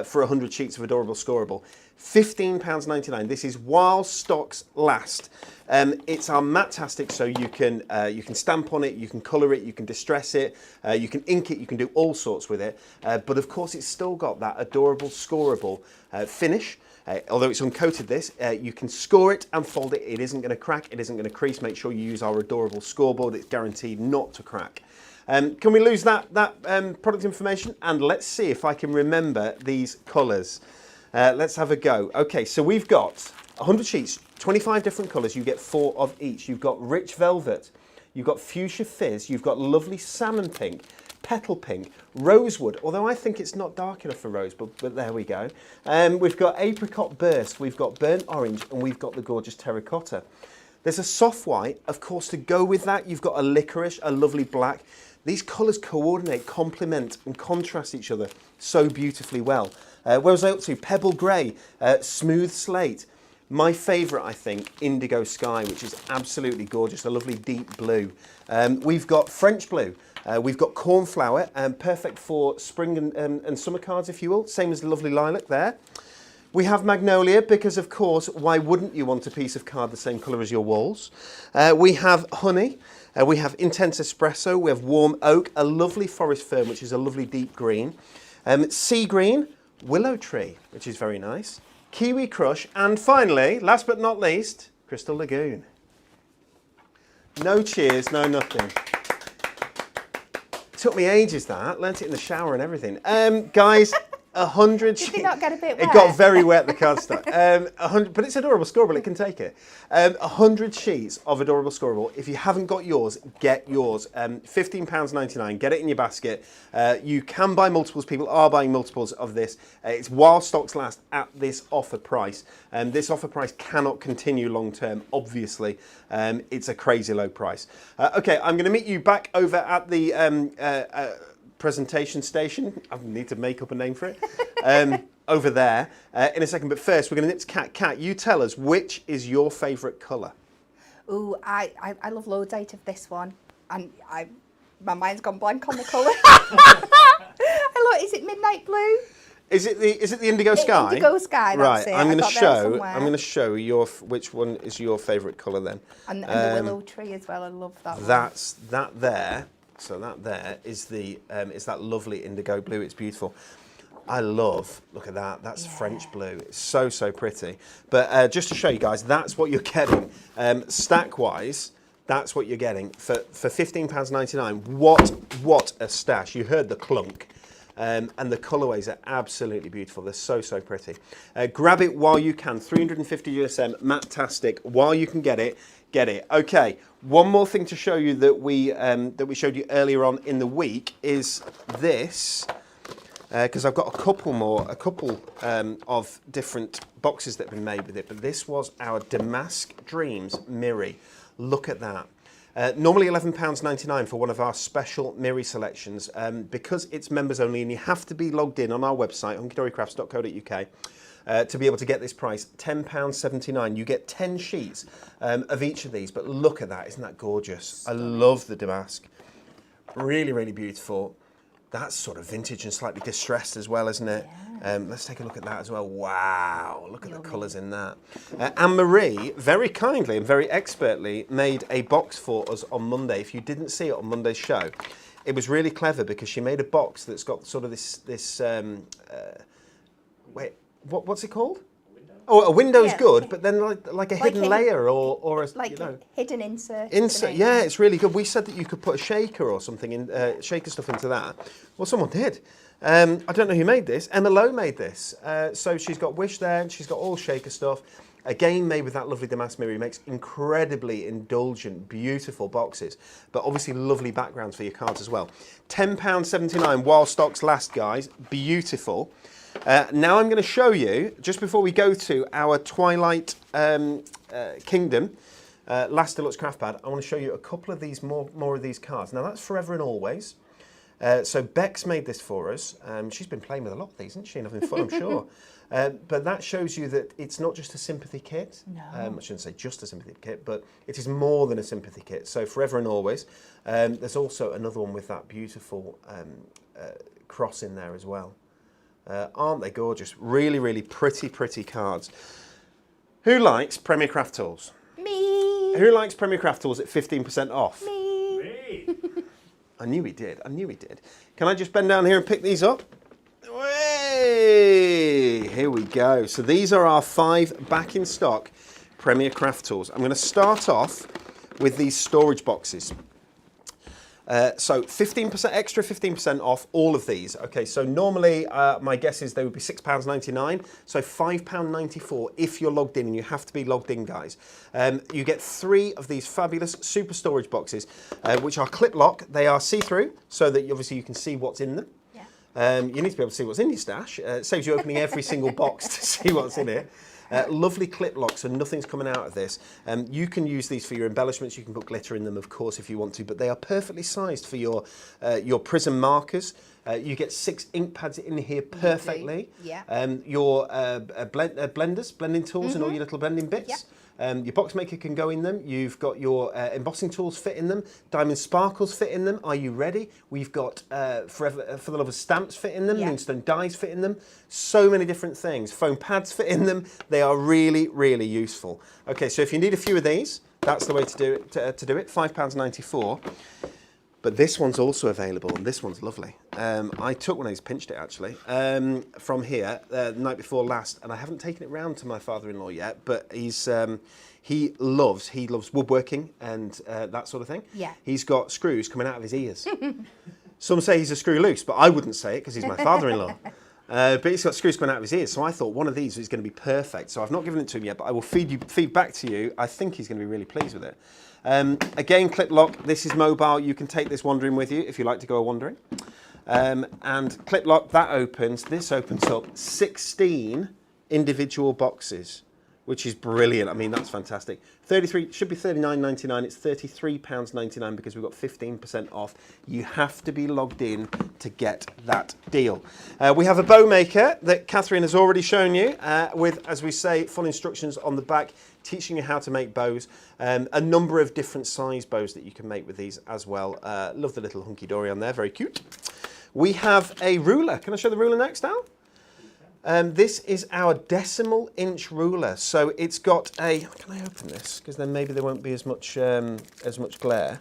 for 100 sheets of adorable scoreable. £15.99. This is while stocks last. It's our matte-tastic, so you can stamp on it, you can colour it, you can distress it, you can ink it, you can do all sorts with it. But of course, it's still got that adorable scoreable finish. Although it's uncoated this, you can score it and fold it. It isn't going to crack, it isn't going to crease. Make sure you use our adorable scoreboard. It's guaranteed not to crack. Can we lose that product information? And let's see if I can remember these colours. Let's have a go. Okay, so we've got 100 sheets, 25 different colours. You get 4 of each. You've got rich velvet, you've got fuchsia fizz, you've got lovely salmon pink, petal pink, rosewood, although I think it's not dark enough for rose, but there we go. We've got apricot burst, we've got burnt orange, and we've got the gorgeous terracotta. There's a soft white, of course, to go with that. You've got a licorice, a lovely black. These colours coordinate, complement, and contrast each other so beautifully well. Where was I up to? Pebble grey, smooth slate. My favourite, I think, indigo sky, which is absolutely gorgeous, a lovely deep blue. We've got French blue. We've got cornflower, perfect for spring and summer cards, if you will. Same as the lovely lilac there. We have magnolia, because of course, why wouldn't you want a piece of card the same colour as your walls? We have honey. We have intense espresso. We have warm oak, a lovely forest fern, which is a lovely deep green. Sea green, willow tree, which is very nice. Kiwi crush, and finally, last but not least, crystal lagoon. No cheers, no nothing. Took me ages that, learnt it in the shower and everything. Guys, 100 sheets. Did it not get a bit wet? It got very wet, the cardstock. 100, but it's adorable scoreable, it can take it. 100 sheets of adorable scoreable. If you haven't got yours, get yours. £15.99, get it in your basket. You can buy multiples, people are buying multiples of this. It's while stocks last at this offer price. This offer price cannot continue long term, obviously. It's a crazy low price. Okay, I'm gonna meet you back over at the presentation station. I need to make up a name for it. Over there in a second, but first we're going to nip to Kat. Kat, you tell us, which is your favourite colour? Ooh, I love loads out of this one, and my mind's gone blank on the colour. Is it midnight blue? Is it the indigo sky? Indigo sky. That's right. It. I'm going to show which one is your favourite colour then. And the willow tree as well. I love that. That's that there. So that there is that lovely indigo blue. It's beautiful. I love, look at that, that's French blue. It's so, so pretty. But just to show you guys, that's what you're getting. Stack-wise, that's what you're getting for £15.99. What a stash. You heard the clunk. And the colourways are absolutely beautiful. They're so, so pretty. Grab it while you can. 350 USM, matte-tastic. While you can get it, get it. Okay, one more thing to show you that we showed you earlier on in the week is this, because I've got a couple of different boxes that have been made with it, but this was our Damask Dreams Miri. Look at that. Normally £11.99 for one of our special Miri selections. Because it's members only and you have to be logged in on our website, hunkydorycrafts.co.uk, to be able to get this price, £10.79. You get 10 sheets of each of these, but look at that, isn't that gorgeous? I love the damask. Really, really beautiful. That's sort of vintage and slightly distressed as well, isn't it? Yeah. Let's take a look at that as well. Wow, look at the colours in that. Anne-Marie, very kindly and very expertly, made a box for us on Monday. If you didn't see it on Monday's show, it was really clever because she made a box that's got sort of this wait, what's it called? Oh, a window's Yeah. good, but then like a hidden layer or a, Like you know. hidden insert. Insert, yeah, it's really good. We said that you could put a shaker or something in, shaker stuff into that. Well, someone did. I don't know who made this. Emma Lowe made this. So she's got Wish there, and she's got all shaker stuff. Again, made with that lovely damask mirror. He makes incredibly indulgent, beautiful boxes, but obviously lovely backgrounds for your cards as well. £10.79 while stocks last, guys. Beautiful. Now I'm going to show you, just before we go to our Twilight Kingdom, last Deluxe Craft Pad, I want to show you a couple of these, more of these cards. Now that's Forever and Always. So Bex made this for us. She's been playing with a lot of these, hasn't she? And having fun, I'm sure. But that shows you that it's not just a sympathy kit. No. I shouldn't say just a sympathy kit, but it is more than a sympathy kit. So Forever and Always. There's also another one with that beautiful cross in there as well. Aren't they gorgeous? Really, really pretty cards. Who likes Premier Craft Tools? Me. Who likes Premier Craft Tools at 15% off? Me. Me. I knew he did. I knew he did. Can I just bend down here and pick these up? Way! Here we go. So these are our 5 back in stock Premier Craft Tools. I'm going to start off with these storage boxes. So 15% extra, 15% off all of these. Okay, so normally my guess is they would be £6.99, so £5.94 if you're logged in, and you have to be logged in, guys. You get 3 of these fabulous super storage boxes, which are clip lock. They are see-through, so that obviously you can see what's in them. Yeah. You need to be able to see what's in your stash. It saves you opening every single box to see what's in it. Lovely clip locks, and nothing's coming out of this. You can use these for your embellishments. You can put glitter in them, of course, if you want to, but they are perfectly sized for your prism markers. You get 6 ink pads in here perfectly. Yeah. Your blenders, blending tools, and all your little blending bits. Yep. Your box maker can go in them. You've got your embossing tools fit in them. Diamond sparkles fit in them. Are you ready? We've got For the Love of Stamps fit in them. Yeah. Moonstone dies fit in them. So many different things. Foam pads fit in them. They are really, really useful. Okay, so if you need a few of these, that's the way to do it. £5.94. But this one's also available, and this one's lovely. I took one of these, pinched it actually, from here the night before last, and I haven't taken it round to my father-in-law yet, but he loves woodworking and that sort of thing. Yeah. He's got screws coming out of his ears. Some say he's a screw loose, but I wouldn't say it because he's my father-in-law. But he's got screws coming out of his ears, so I thought one of these is going to be perfect. So I've not given it to him yet, but I will feed back to you. I think he's going to be really pleased with it. Again, clip lock. This is mobile. You can take this wandering with you if you like to go wandering. And clip lock, that opens. This opens up 16 individual boxes, which is brilliant. I mean, that's fantastic. 33 should be £39.99. It's £33.99 because we've got 15% off. You have to be logged in to get that deal. We have a bow maker that Catherine has already shown you with, as we say, full instructions on the back, teaching you how to make bows. A number of different size bows that you can make with these as well. Love the little hunky-dory on there, very cute. We have a ruler. Can I show the ruler next, Al? This is our decimal inch ruler. So it's got a, can I open this? Because then maybe there won't be as much glare.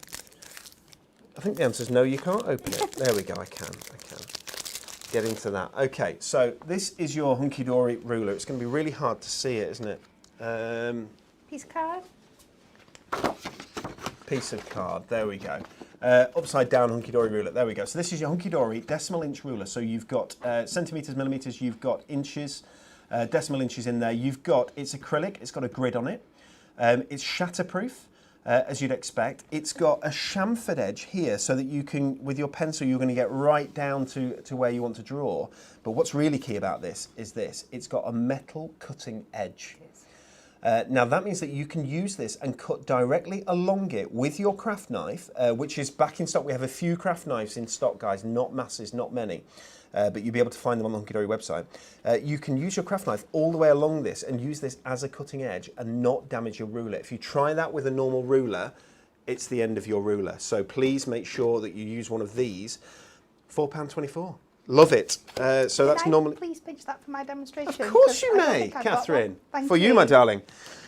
I think the answer is no, you can't open it. There we go, I can. Get into that. Okay, so this is your Hunky-Dory Ruler. It's going to be really hard to see it, isn't it? Piece of card. Piece of card, there we go. Upside down Hunky-Dory Ruler, there we go. So this is your Hunky-Dory decimal inch ruler. So you've got centimetres, millimetres, you've got inches, decimal inches in there. You've got, it's acrylic, it's got a grid on it. It's shatterproof, as you'd expect. It's got a chamfered edge here so that you can, with your pencil, you're going to get right down to where you want to draw. But what's really key about this is this. It's got a metal cutting edge. Now that means that you can use this and cut directly along it with your craft knife, which is back in stock. We have a few craft knives in stock, guys, not masses, not many, but you'll be able to find them on the Hunky-Dory website. You can use your craft knife all the way along this and use this as a cutting edge and not damage your ruler. If you try that with a normal ruler, it's the end of your ruler. So please make sure that you use one of these. £4.24. Love it. So that's normally. Please pinch that for my demonstration. Of course you may, Catherine. For you, my darling.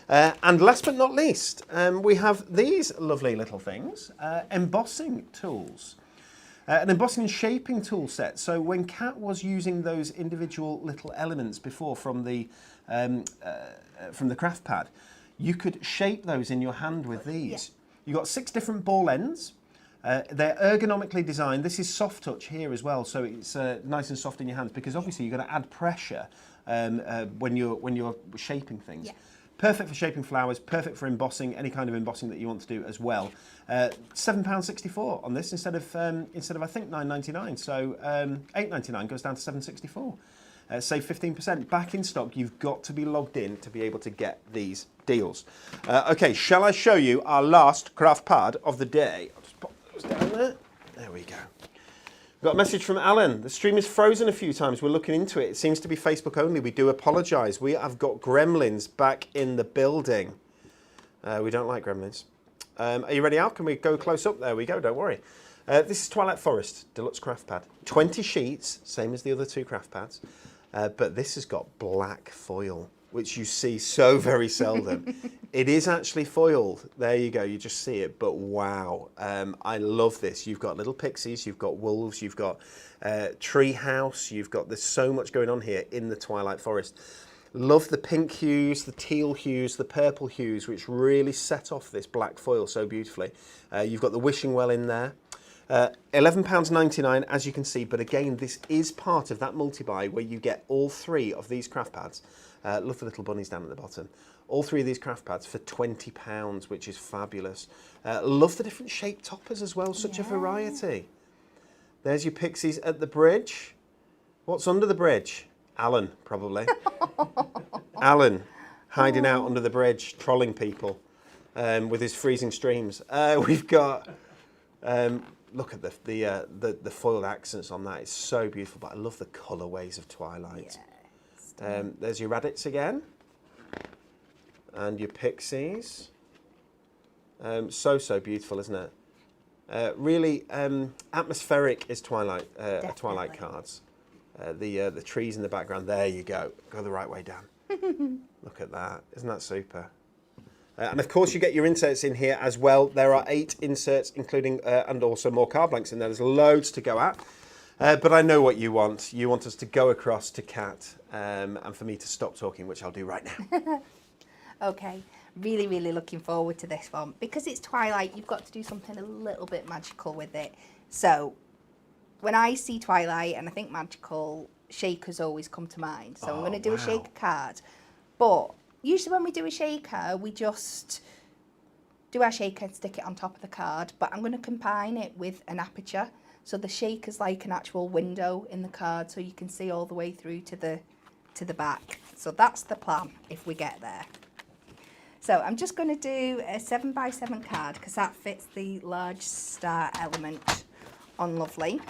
And last but not least, we have these lovely little things, embossing tools. An embossing and shaping tool set. So when Kat was using those individual little elements before from the craft pad, you could shape those in your hand with these. You've got 6 different ball ends. They're ergonomically designed. This is soft touch here as well, so it's nice and soft in your hands, because obviously you're going to add pressure when you're shaping things. Yeah. Perfect for shaping flowers, perfect for embossing, any kind of embossing that you want to do as well. £7.64 on this instead of I think £9.99. So £8.99 goes down to £7.64. Save 15%. Back in stock. You've got to be logged in to be able to get these deals. Okay, shall I show you our last craft pad of the day? I'll just pop those down there. There we go. Got a message from Alan. The stream is frozen a few times. We're looking into it. It seems to be Facebook only. We do apologise. We have got gremlins back in the building. We don't like gremlins. Are you ready, Al? Can we go close up? There we go. Don't worry. This is Twilight Forest Deluxe Craft Pad. 20 sheets, same as the other 2 craft pads. But this has got black foil, which you see so very seldom. It is actually foiled. There you go, you just see it, but wow. I love this. You've got little pixies, you've got wolves, you've got tree house, there's so much going on here in the Twilight Forest. Love the pink hues, the teal hues, the purple hues, which really set off this black foil so beautifully. You've got the wishing well in there. £11.99 as you can see, but again, this is part of that multi-buy where you get all 3 of these craft pads. Love the little bunnies down at the bottom. All 3 of these craft pads for £20, which is fabulous. Love the different shaped toppers as well, such a variety. There's your pixies at the bridge. What's under the bridge? Alan, probably. Alan, hiding out under the bridge, trolling people with his freezing streams. We've got... look at the foiled accents on that. It's so beautiful, but I love the colourways of Twilight. Yeah, there's your rabbits again. And your pixies. So beautiful, isn't it? Really atmospheric is Twilight cards. The trees in the background, there you go. Go the right way down. Look at that. Isn't that super? And of course you get your inserts in here as well. There are 8 inserts, including and also more card blanks in there. There's loads to go at. But I know what you want. You want us to go across to Kat and for me to stop talking, which I'll do right now. Okay, really looking forward to this one. Because it's Twilight, you've got to do something a little bit magical with it. So when I see Twilight and I think magical, shakers always come to mind. So I'm going to do a shaker card. But usually when we do a shaker, we just do our shaker and stick it on top of the card. But I'm going to combine it with an aperture. So the shaker's like an actual window in the card, so you can see all the way through to the back. So that's the plan if we get there. So I'm just going to do a 7x7 card because that fits the large star element on lovely.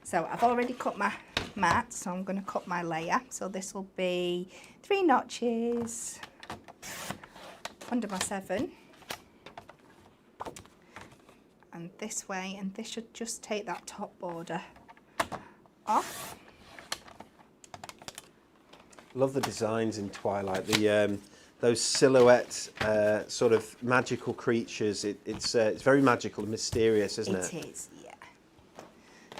So I've already cut my mat, so I'm going to cut my layer. So this will be 3 notches under my 7. And this way, and this should just take that top border off. Love the designs in Twilight. Those silhouette sort of magical creatures. It's very magical and mysterious, isn't it? It is, yeah.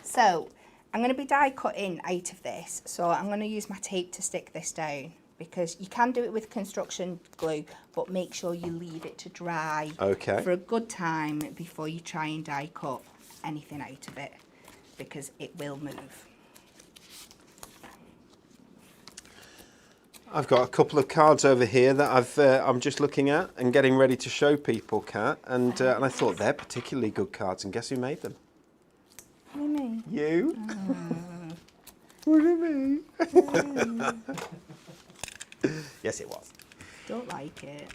So I'm going to be die cutting out of this. So I'm going to use my tape to stick this down, because you can do it with construction glue, but make sure you leave it to dry for a good time before you try and die cut anything out of it, because it will move. I've got a couple of cards over here that I'm just looking at and getting ready to show people, Kat, and I thought they're particularly good cards, and guess who made them? Me. You? Was it me? Yes, it was. Don't like it.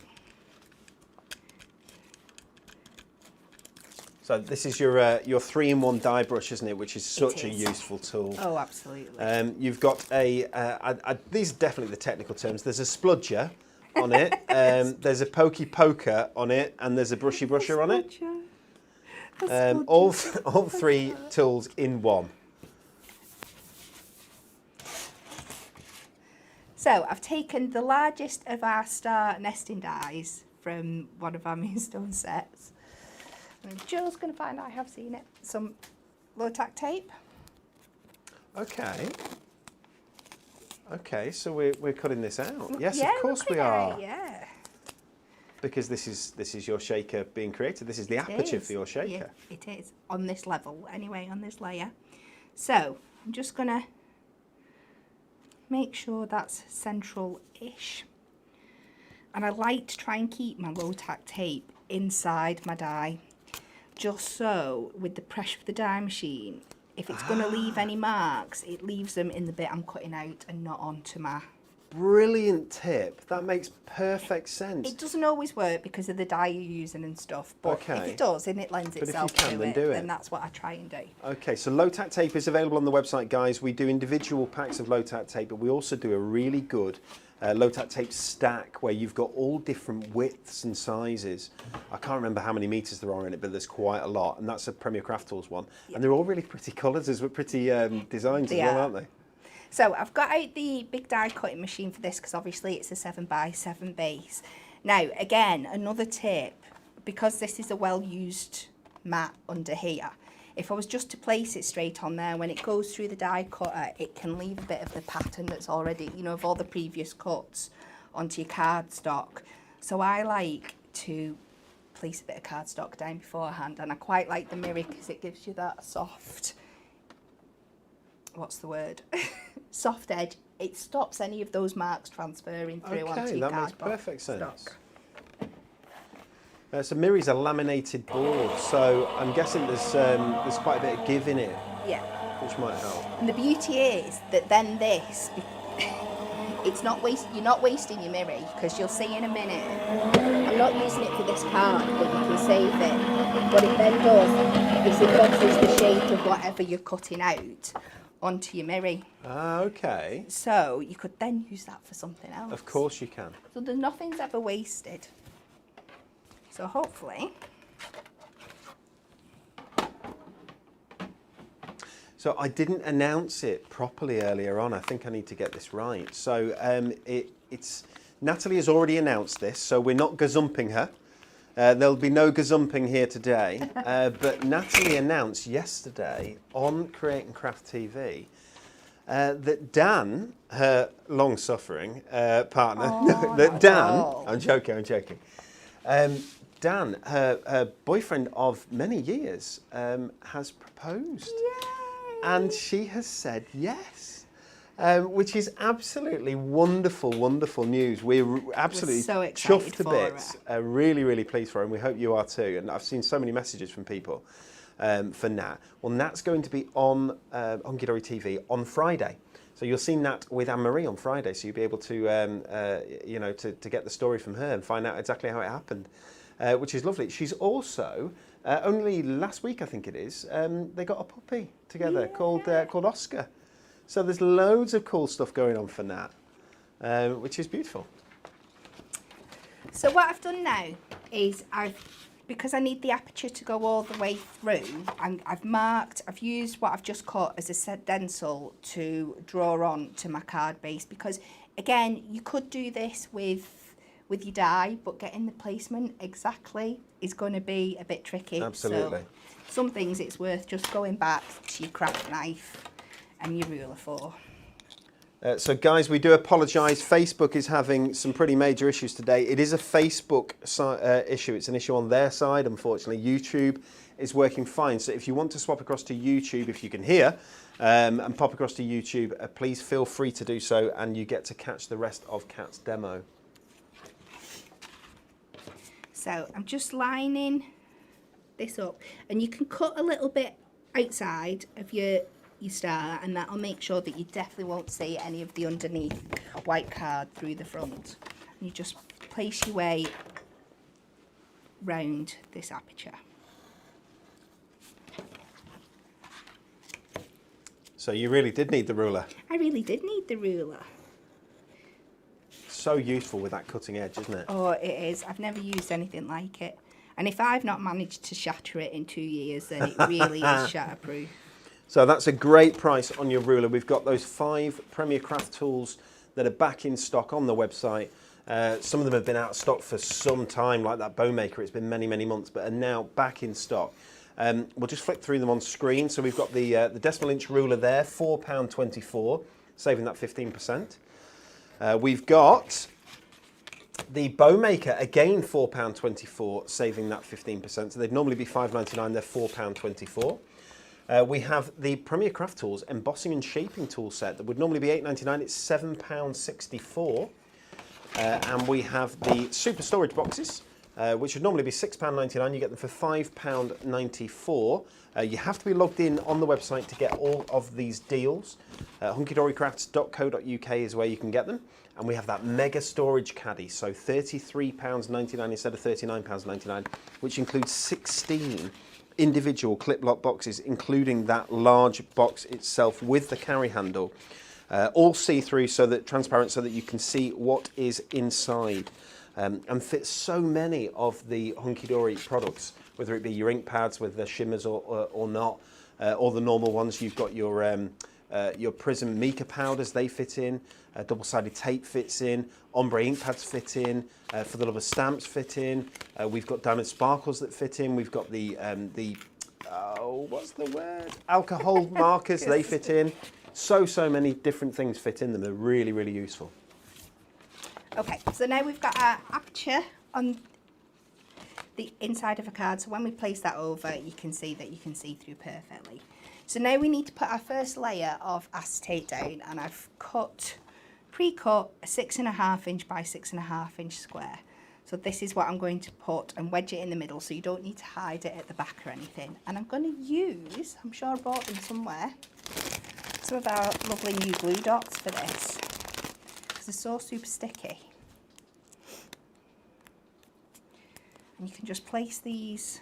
So this is your 3-in-1 die brush, isn't it? Which is such a useful tool. Oh, absolutely. You've got these are definitely the technical terms. There's a spludger on it. There's a pokey poker on it, and there's a brushy brusher on it. All 3 tools in one. So I've taken the largest of our star nesting dies from one of our Moonstone sets. And Joe's going to find out I have seen it. Some low tack tape. Okay. Okay, so we're cutting this out. Yes, Yeah, of course look we at are. it, yeah. Because this is your shaker being created. This is the aperture for your shaker. Yeah, it is on this level anyway, on this layer. So I'm just gonna make sure that's central-ish. And I like to try and keep my low tack tape inside my die, just so with the pressure of the die machine, if it's going to leave any marks, it leaves them in the bit I'm cutting out and not onto my... Brilliant tip. That makes perfect sense. It doesn't always work because of the dye you're using and stuff, but if Okay. it does and it lends But if you itself can, to then it, do it. then that's what I try and do. Okay, so low tack tape is available on the website, guys. We do individual packs of low tack tape, but we also do a really good low tack tape stack where you've got all different widths and sizes. I can't remember how many meters there are in it, but there's quite a lot, and that's a Premier Craft Tools one. Yep. And they're all really pretty colours, pretty designs as well, aren't they? So I've got out the big die cutting machine for this because obviously it's a 7x7 base. Now again, another tip, because this is a well-used mat under here, if I was just to place it straight on there, when it goes through the die cutter, it can leave a bit of the pattern that's already, you know, of all the previous cuts onto your cardstock. So I like to place a bit of cardstock down beforehand, and I quite like the mirror because it gives you that soft, what's the word? Soft edge. It stops any of those marks transferring through onto your that makes cardboard perfect sense. stock. So Miri's a laminated board, so I'm guessing there's quite a bit of give in it, Yeah. which might help. And the beauty is that then this, it's not you're not wasting your mirror, because you'll see in a minute, I'm not using it for this card, but you can save it. What it then does is it embosses the shape of whatever you're cutting out onto your mirror. Ah, okay. So you could then use that for something else. Of course you can. So nothing's ever wasted. So hopefully. So I didn't announce it properly earlier on. I think I need to get this right. So it's Natalie has already announced this, so we're not gazumping her. There'll be no gazumping here today. But Natalie announced yesterday on Create and Craft TV that Dan, her long-suffering partner, I'm joking. Dan, her boyfriend of many years, has proposed. Yay! And she has said yes, which is absolutely wonderful, wonderful news. We're absolutely so excited chuffed to for bits, really, really pleased for her, and we hope you are too. And I've seen so many messages from people for Nat. Well, Nat's going to be on Hunky-Dory TV on Friday. So you'll see Nat with Anne-Marie on Friday, so you'll be able to, you know, to get the story from her and find out exactly how it happened. Which is lovely. She's also, only last week I think it is, they got a puppy together called Oscar. So there's loads of cool stuff going on for Nat, which is beautiful. So what I've done now is because I need the aperture to go all the way through, I've used what I've just cut as a stencil to draw on to my card base, because again, you could do this with your die, but getting the placement exactly is going to be a bit tricky. Absolutely. So some things it's worth just going back to your craft knife and your ruler for. So guys, we do apologise. Facebook is having some pretty major issues today. It is a Facebook issue. It's an issue on their side, unfortunately. YouTube is working fine. So if you want to swap across to YouTube, if you can hear, and pop across to YouTube, please feel free to do so, and you get to catch the rest of Kat's demo. So I'm just lining this up, and you can cut a little bit outside of your star, and that'll make sure that you definitely won't see any of the underneath white card through the front. And you just place your way round this aperture. So you really did need the ruler. I really did need the ruler. So useful with that cutting edge, isn't it? Oh, it is. I've never used anything like it. And if I've not managed to shatter it in 2 years, then it really is shatterproof. So that's a great price on your ruler. We've got those 5 Premier Craft tools that are back in stock on the website. Some of them have been out of stock for some time, like that bow maker. It's been many, many months, but are now back in stock. We'll just flick through them on screen. So we've got the decimal inch ruler there, £4.24, saving that 15%. We've got the bow maker, again £4.24, saving that 15%. So they'd normally be £5.99, they're £4.24. We have the Premier Craft Tools embossing and shaping tool set that would normally be £8.99, it's £7.64. And we have the super storage boxes, which would normally be £6.99. You get them for £5.94. You have to be logged in on the website to get all of these deals. hunkydorycrafts.co.uk is where you can get them. And we have that mega storage caddy, so £33.99 instead of £39.99, which includes 16 individual clip lock boxes, including that large box itself with the carry handle. All see-through, so that transparent, so that you can see what is inside, and fits so many of the Hunky-Dory products, whether it be your ink pads with the shimmers or not, or the normal ones. You've got your Prism mica powders, they fit in, double-sided tape fits in, ombre ink pads fit in, for the love of stamps fit in, we've got diamond sparkles that fit in, we've got the what's the word? Alcohol markers, they fit in. So many different things fit in them. They're really, really useful. Okay, so now we've got our aperture on the inside of a card. So when we place that over, you can see that you can see through perfectly. So now we need to put our first layer of acetate down, and I've pre-cut a 6.5 inch by 6.5 inch square. So this is what I'm going to put and wedge it in the middle, so you don't need to hide it at the back or anything. And I'm going to use, I'm sure I bought them somewhere, some of our lovely new glue dots for this, because they're so super sticky. And you can just place these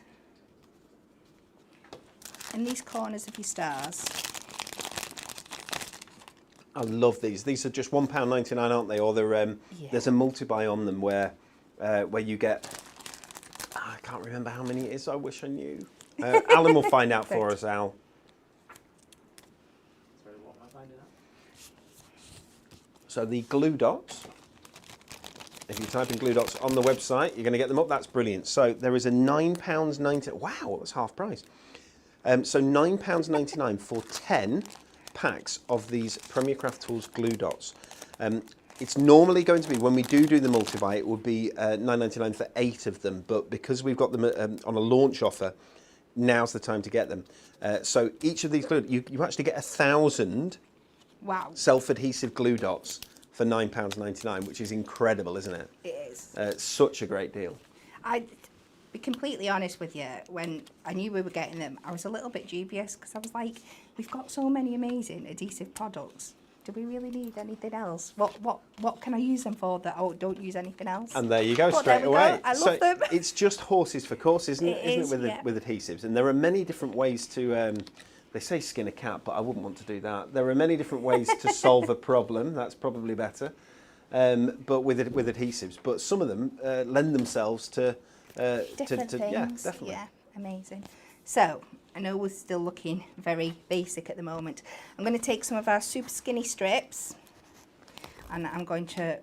in these corners of your stars. I love these. These are just £1.99, aren't they? Or they're, there's a multi-buy on them where you get, I can't remember how many it is, I wish I knew. Alan will find out for us, Al. Sorry, what am I finding out? So the glue dots, if you type in glue dots on the website, you're going to get them up. That's brilliant. So there is a £9.90, wow, it was half price. So £9.99 for 10 packs of these Premier Craft Tools glue dots. It's normally going to be, when we do the multi-buy, it would be £9.99 for 8 of them, but because we've got them on a launch offer, now's the time to get them. So each of these glue, you actually get 1,000 self-adhesive glue dots for £9.99, which is incredible, isn't it? It is. Such a great deal. I'd be completely honest with you, when I knew we were getting them, I was a little bit dubious, because I was like, we've got so many amazing adhesive products. Do we really need anything else? What can I use them for that I don't use anything else? And there you go, but straight away. I love them. It's just horses for courses, isn't It it, with adhesives? And there are many different ways to, they say skin a cat, but I wouldn't want to do that. There are many different ways to solve a problem. That's probably better. But with adhesives. But some of them lend themselves to different things. Yeah, definitely. Yeah, amazing. So, I know we're still looking very basic at the moment. I'm going to take some of our super skinny strips, and I'm going to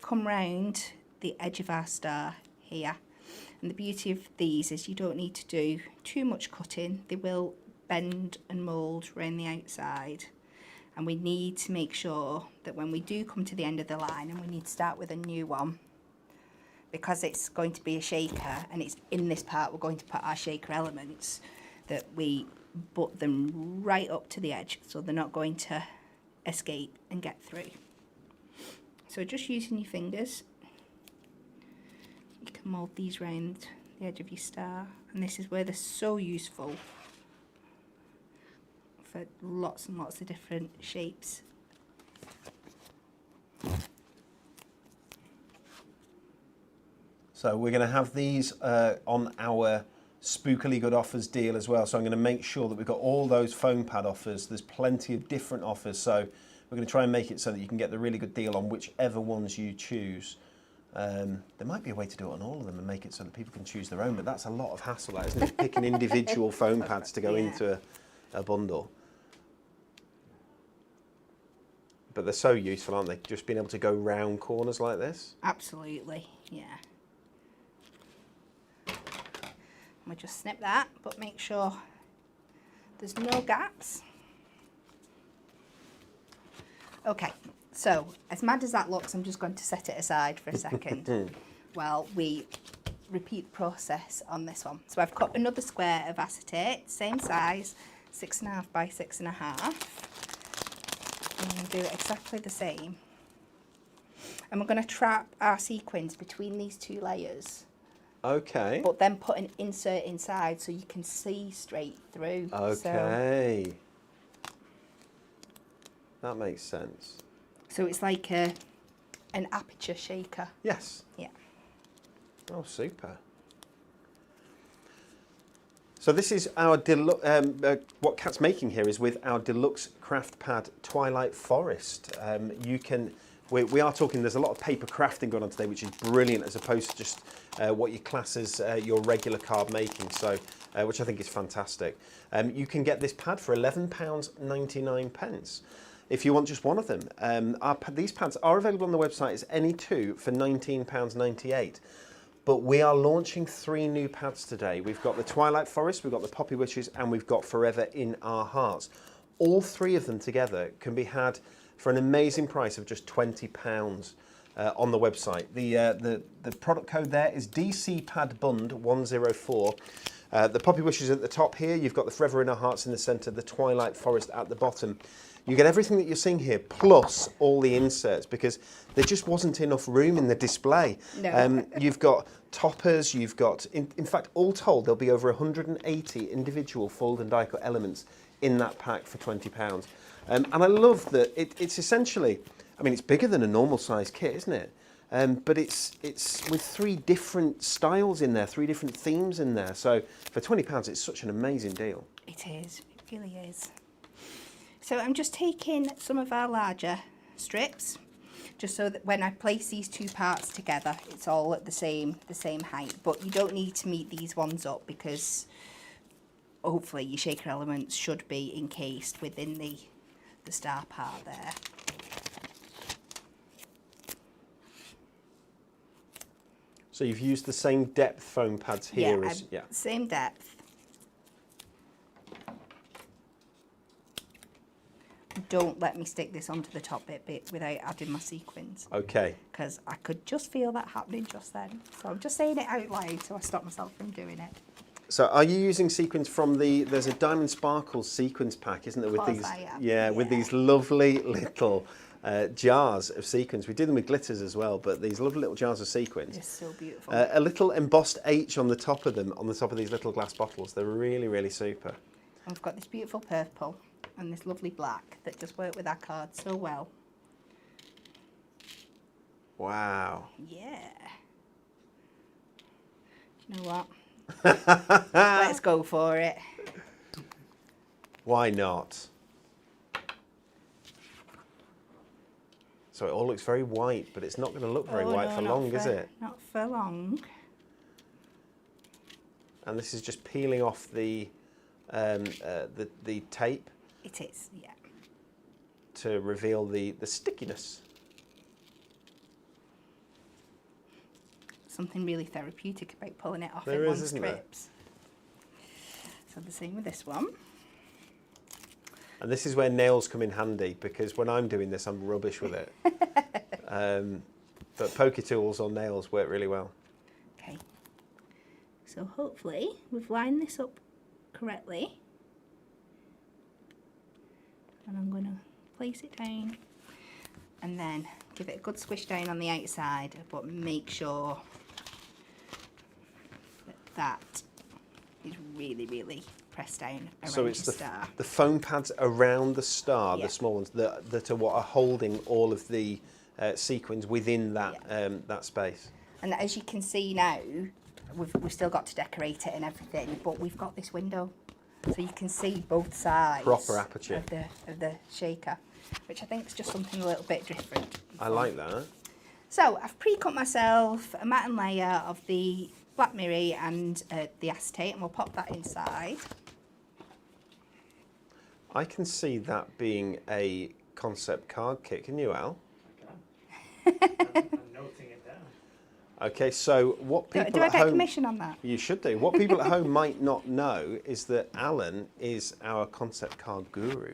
come round the edge of our star here. And the beauty of these is you don't need to do too much cutting. They will bend and mould around the outside. And we need to make sure that when we do come to the end of the line, and we need to start with a new one, because it's going to be a shaker, and it's in this part we're going to put our shaker elements, that we butt them right up to the edge so they're not going to escape and get through. So just using your fingers, you can mould these round the edge of your star, and this is where they're so useful for lots and lots of different shapes. So we're going to have these on our spookily good offers deal as well. So I'm going to make sure that we've got all those foam pad offers. There's plenty of different offers. So we're going to try and make it so that you can get the really good deal on whichever ones you choose. There might be a way to do it on all of them and make it so that people can choose their own, but that's a lot of hassle, that, isn't it? Picking individual foam pads to go into a bundle. But they're so useful, aren't they? Just being able to go round corners like this. Absolutely, yeah. We'll just snip that, but make sure there's no gaps. Okay, so as mad as that looks, I'm just going to set it aside for a second while we repeat the process on this one. So I've cut another square of acetate, same size, 6.5 by 6.5. And I'm going to do it exactly the same. And we're going to trap our sequins between these two layers. Okay. But then put an insert inside so you can see straight through. Okay. That makes sense. So it's like an aperture shaker. Yes. Yeah. Oh, super. So this is our what Kat's making here is with our Deluxe Craft Pad Twilight Forest. We are talking, there's a lot of paper crafting going on today, which is brilliant, as opposed to just what you class as your regular card making, so which I think is fantastic. You can get this pad for £11.99 if you want just one of them. These pads are available on the website as any two for £19.98. But we are launching 3 new pads today. We've got the Twilight Forest, we've got the Poppy Wishes, and we've got Forever in Our Hearts. All 3 of them together can be had for an amazing price of just £20 on the website. The product code there is DCPadBund104. The Poppy Wishes at the top here, you've got the Forever in Our Hearts in the centre, the Twilight Forest at the bottom. You get everything that you're seeing here, plus all the inserts, because there just wasn't enough room in the display. No. You've got toppers, you've got, in fact, all told, there'll be over 180 individual fold and die cut elements in that pack for £20. And I love that it's essentially, I mean, it's bigger than a normal size kit, isn't it? But it's with 3 different styles in there, 3 different themes in there. So for £20, it's such an amazing deal. It is, it really is. So I'm just taking some of our larger strips, just so that when I place these 2 parts together, it's all at the same height. But you don't need to meet these ones up, because hopefully your shaker elements should be encased within the star part there. So you've used the same depth foam pads here as, same depth. Don't let me stick this onto the top bit without adding my sequins. Okay. Because I could just feel that happening just then. So I'm just saying it out loud so I stop myself from doing it. So are you using sequins from there's a Diamond Sparkles sequins pack, isn't there? With these, with these lovely little jars of sequins. We do them with glitters as well, but these lovely little jars of sequins. They're so beautiful. A little embossed H on the top of them, on the top of these little glass bottles. They're really, really super. And we've got this beautiful purple and this lovely black that just work with our cards so well. Wow. Yeah. Do you know what? Let's go for it. Why not? So it all looks very white, but it's not going to look very white for long, is it? Not for long. And this is just peeling off the tape. It is, yeah. To reveal the stickiness. Something really therapeutic about pulling it off There in is, one isn't strips. So the same with this one. And this is where nails come in handy, because when I'm doing this, I'm rubbish with it. But poker tools or nails work really well. Okay. So hopefully we've lined this up correctly. And I'm going to place it down and then give it a good squish down on the outside, but make sure that is really, really pressed down around So it's the star. the foam pads around the star, Yeah. the small ones, that are what are holding all of the sequins within that that space. And as you can see now, we've still got to decorate it and everything, but we've got this window, so you can see both sides. Proper aperture. Of the shaker, which I think is just something a little bit different. I like that. So I've pre-cut myself a matte layer of the black mirror and the acetate, and we'll pop that inside. I can see that being a concept card kit. Can you, Al? I'm noting it down. Okay, so what people Do I at get home... commission on that? You should do. What people at home might not know is that Alan is our concept card guru.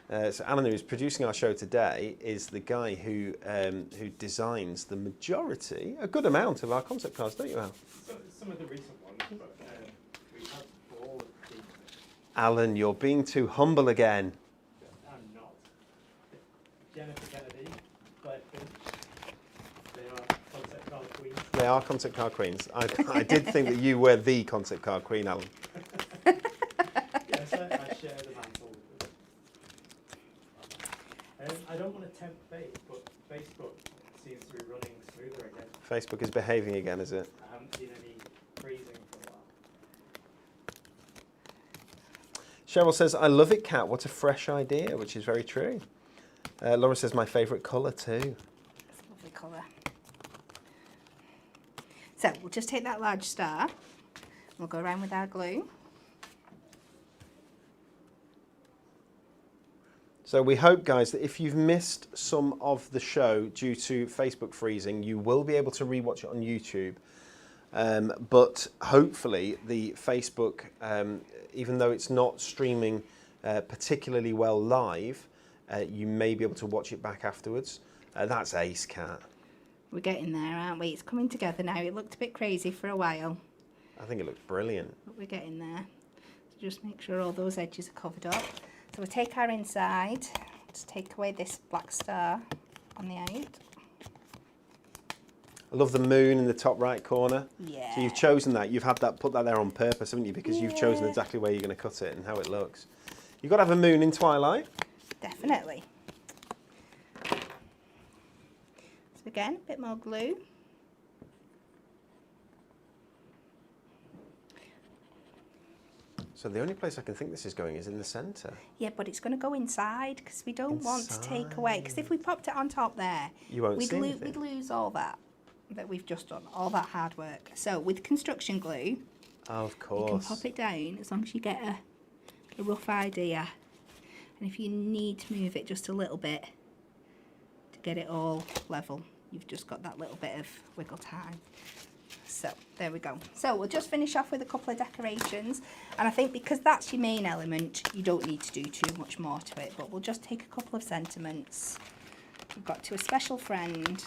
So Alan, who is producing our show today, is the guy who designs the majority, a good amount of our concept cards, don't you, Al? Some of the recent ones, but we have all of these. Alan, you're being too humble again. I'm not. Jennifer Kennedy, Claire Finch, they are concept card queens. They are concept card queens. I did think that you were the concept card queen, Alan. Yes, I share the mantle with them. I don't want to tempt fate, but Facebook seems to be running smoother again. Facebook is behaving again, is it? I haven't seen any freezing for a while. Cheryl says, I love it, Kat. What a fresh idea, which is very true. Laura says, my favourite colour too. It's a lovely colour. So we'll just take that large star. We'll go around with our glue. So we hope, guys, that if you've missed some of the show due to Facebook freezing, you will be able to rewatch it on YouTube. But hopefully the Facebook, even though it's not streaming particularly well live, you may be able to watch it back afterwards. That's ace, Kat. We're getting there, aren't we? It's coming together now. It looked a bit crazy for a while, I think it looks brilliant. but we're getting there. So just make sure all those edges are covered up. So we'll take our inside, just take away this black star on the end. I love the moon in the top right corner. Yeah. So you've chosen that. You've had that, put that there on purpose, haven't you? Because you've chosen Yeah. exactly where you're going to cut it and how it looks. You've got to have a moon in Twilight. Definitely. So again, a bit more glue. So the only place I can think this is going is in the centre. Yeah, but it's going to go inside because we don't want to take away. Because if we popped it on top there, You won't we'd, see anything. we'd lose all that we've just done, all that hard work. So with construction glue, Of you can course. pop it down as long as you get a rough idea. And if you need to move it just a little bit to get it all level, you've just got that little bit of wiggle time. So there we go. So we'll just finish off with a couple of decorations, and I think because that's your main element, you don't need to do too much more to it, but we'll just take a couple of sentiments. We've got To a Special Friend.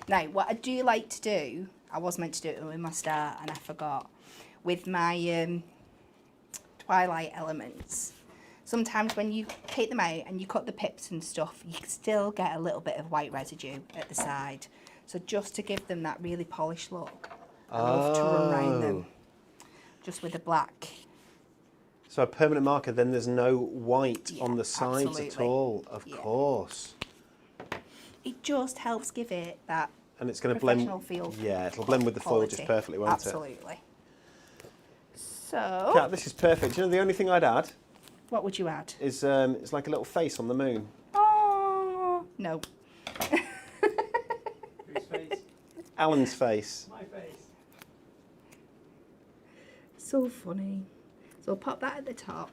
Now what I do like to do, I was meant to do it with my star and I forgot, with my Twilight elements. Sometimes when you take them out and you cut the pips and stuff, you can still get a little bit of white residue at the side. So just to give them that really polished look, I love to run around them just with a black. So a permanent marker, then there's no white Yeah, on the sides at absolutely. all. Of Yeah. course. It just helps give it that And it's going to blend. professional feel. Yeah, it'll blend with the foil just quality. perfectly, won't it? Absolutely. So, Kat, this is perfect. You know, the only thing I'd add what would you add? is it's like a little face on the moon. Oh, no. Whose face? Alan's face. My face. So funny. So we'll pop that at the top.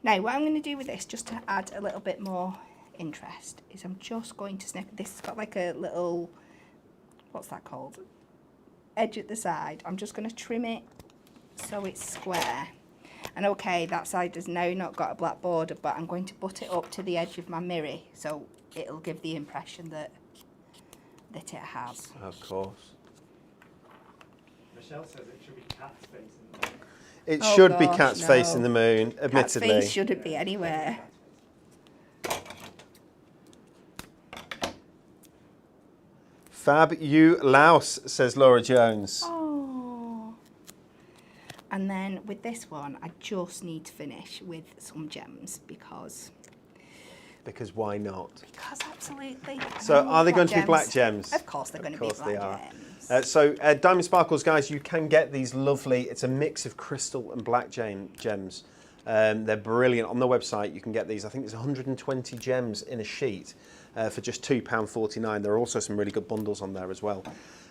Now what I'm going to do with this, just to add a little bit more interest, is I'm just going to snip. This has got like a little, what's that called? Edge at the side. I'm just going to trim it so it's square. And okay, that side has now not got a black border, but I'm going to butt it up to the edge of my mirror so it'll give the impression that it has. Of course. Michelle says it should be cat's face in the moon. It Oh should be gosh, Cat's face in no. the moon, Cat's admittedly. face shouldn't be anywhere. Fab you louse, says Laura Jones. Oh. And then with this one, I just need to finish with some gems because Because not? absolutely. So I love are they going to be black gems? Of course they're going to be course they black are. gems. So Diamond Sparkles, guys, you can get these lovely, it's a mix of crystal and black gems. They're brilliant. On the website, you can get these. I think there's 120 gems in a sheet for just £2.49. There are also some really good bundles on there as well.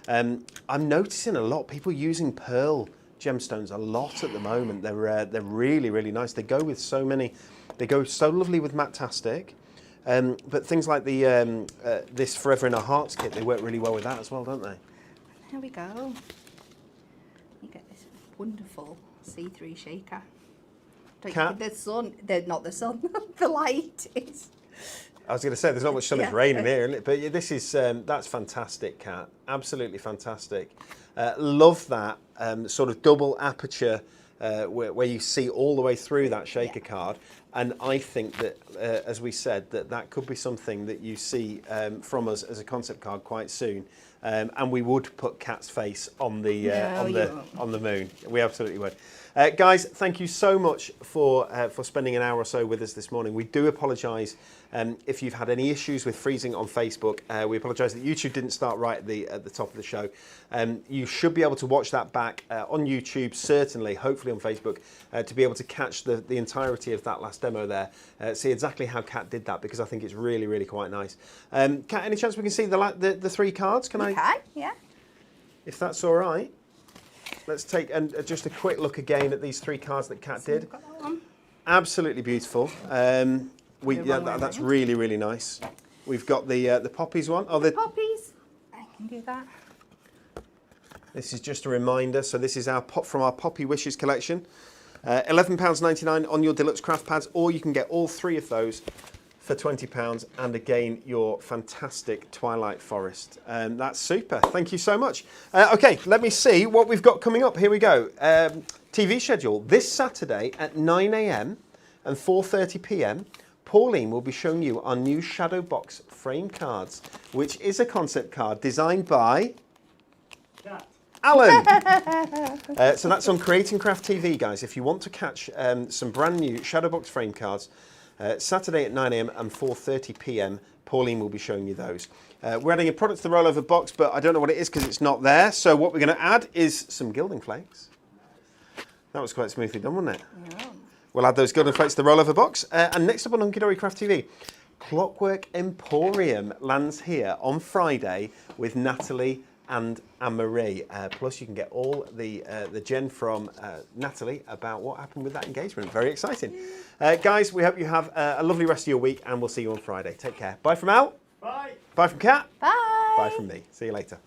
I'm noticing a lot of people using pearl gemstones a lot at the moment. They're really, really nice. They go with so many, they go so lovely with Matastic. But things like the this Forever in Our Hearts kit, they work really well with that as well, don't they? There we go. You get this wonderful see-through shaker. Cat? The sun, not the sun, the light is. I was going to say, there's not much sun, it's Yeah. raining here, isn't it? But yeah, this is, that's fantastic, Kat. Absolutely fantastic. Love that sort of double aperture where you see all the way through that shaker card. And I think that, as we said, that could be something that you see from us as a concept card quite soon. And we would put Kat's face on the on the moon. We absolutely would. Guys, thank you so much for spending an hour or so with us this morning. We do apologise if you've had any issues with freezing on Facebook. We apologise that YouTube didn't start right at the top of the show. You should be able to watch that back on YouTube, certainly, hopefully on Facebook, to be able to catch the entirety of that last demo there. See exactly how Kat did that, because I think it's really, really quite nice. Kat, any chance we can see the three cards? Can I? Okay, yeah. If that's all right. Let's take just a quick look again at these three cards that Kat did. Got that one. Absolutely beautiful. That's really, really nice. We've got the poppies one. Oh, Poppies. I can do that. This is just a reminder. So this is from our Poppy Wishes collection. £11.99 on your Deluxe Craft Pads, or you can get all three of those for £20, and again your fantastic Twilight Forest. That's super. Thank you so much. Okay, let me see what we've got coming up. Here we go. TV schedule this Saturday at 9 a.m. and 4:30 p.m. Pauline will be showing you our new Shadow Box frame cards, which is a concept card designed by Alan. So that's on Create and Craft TV, guys. If you want to catch some brand new Shadow Box frame cards, Saturday at 9 a.m. and 4:30 p.m. Pauline will be showing you those. We're adding a product to the rollover box, but I don't know what it is because it's not there. So what we're going to add is some gilding flakes. That was quite smoothly done, wasn't it? Yeah. We'll add those gilding flakes to the rollover box. And next up on Hunky-Dory Craft TV, Clockwork Emporium lands here on Friday with Natalie and Anne-Marie. Plus you can get all the gen from Natalie about what happened with that engagement. Very exciting. Guys, we hope you have a lovely rest of your week, and we'll see you on Friday. Take care. Bye from Al. Bye. Bye from Kat. Bye. Bye from me. See you later.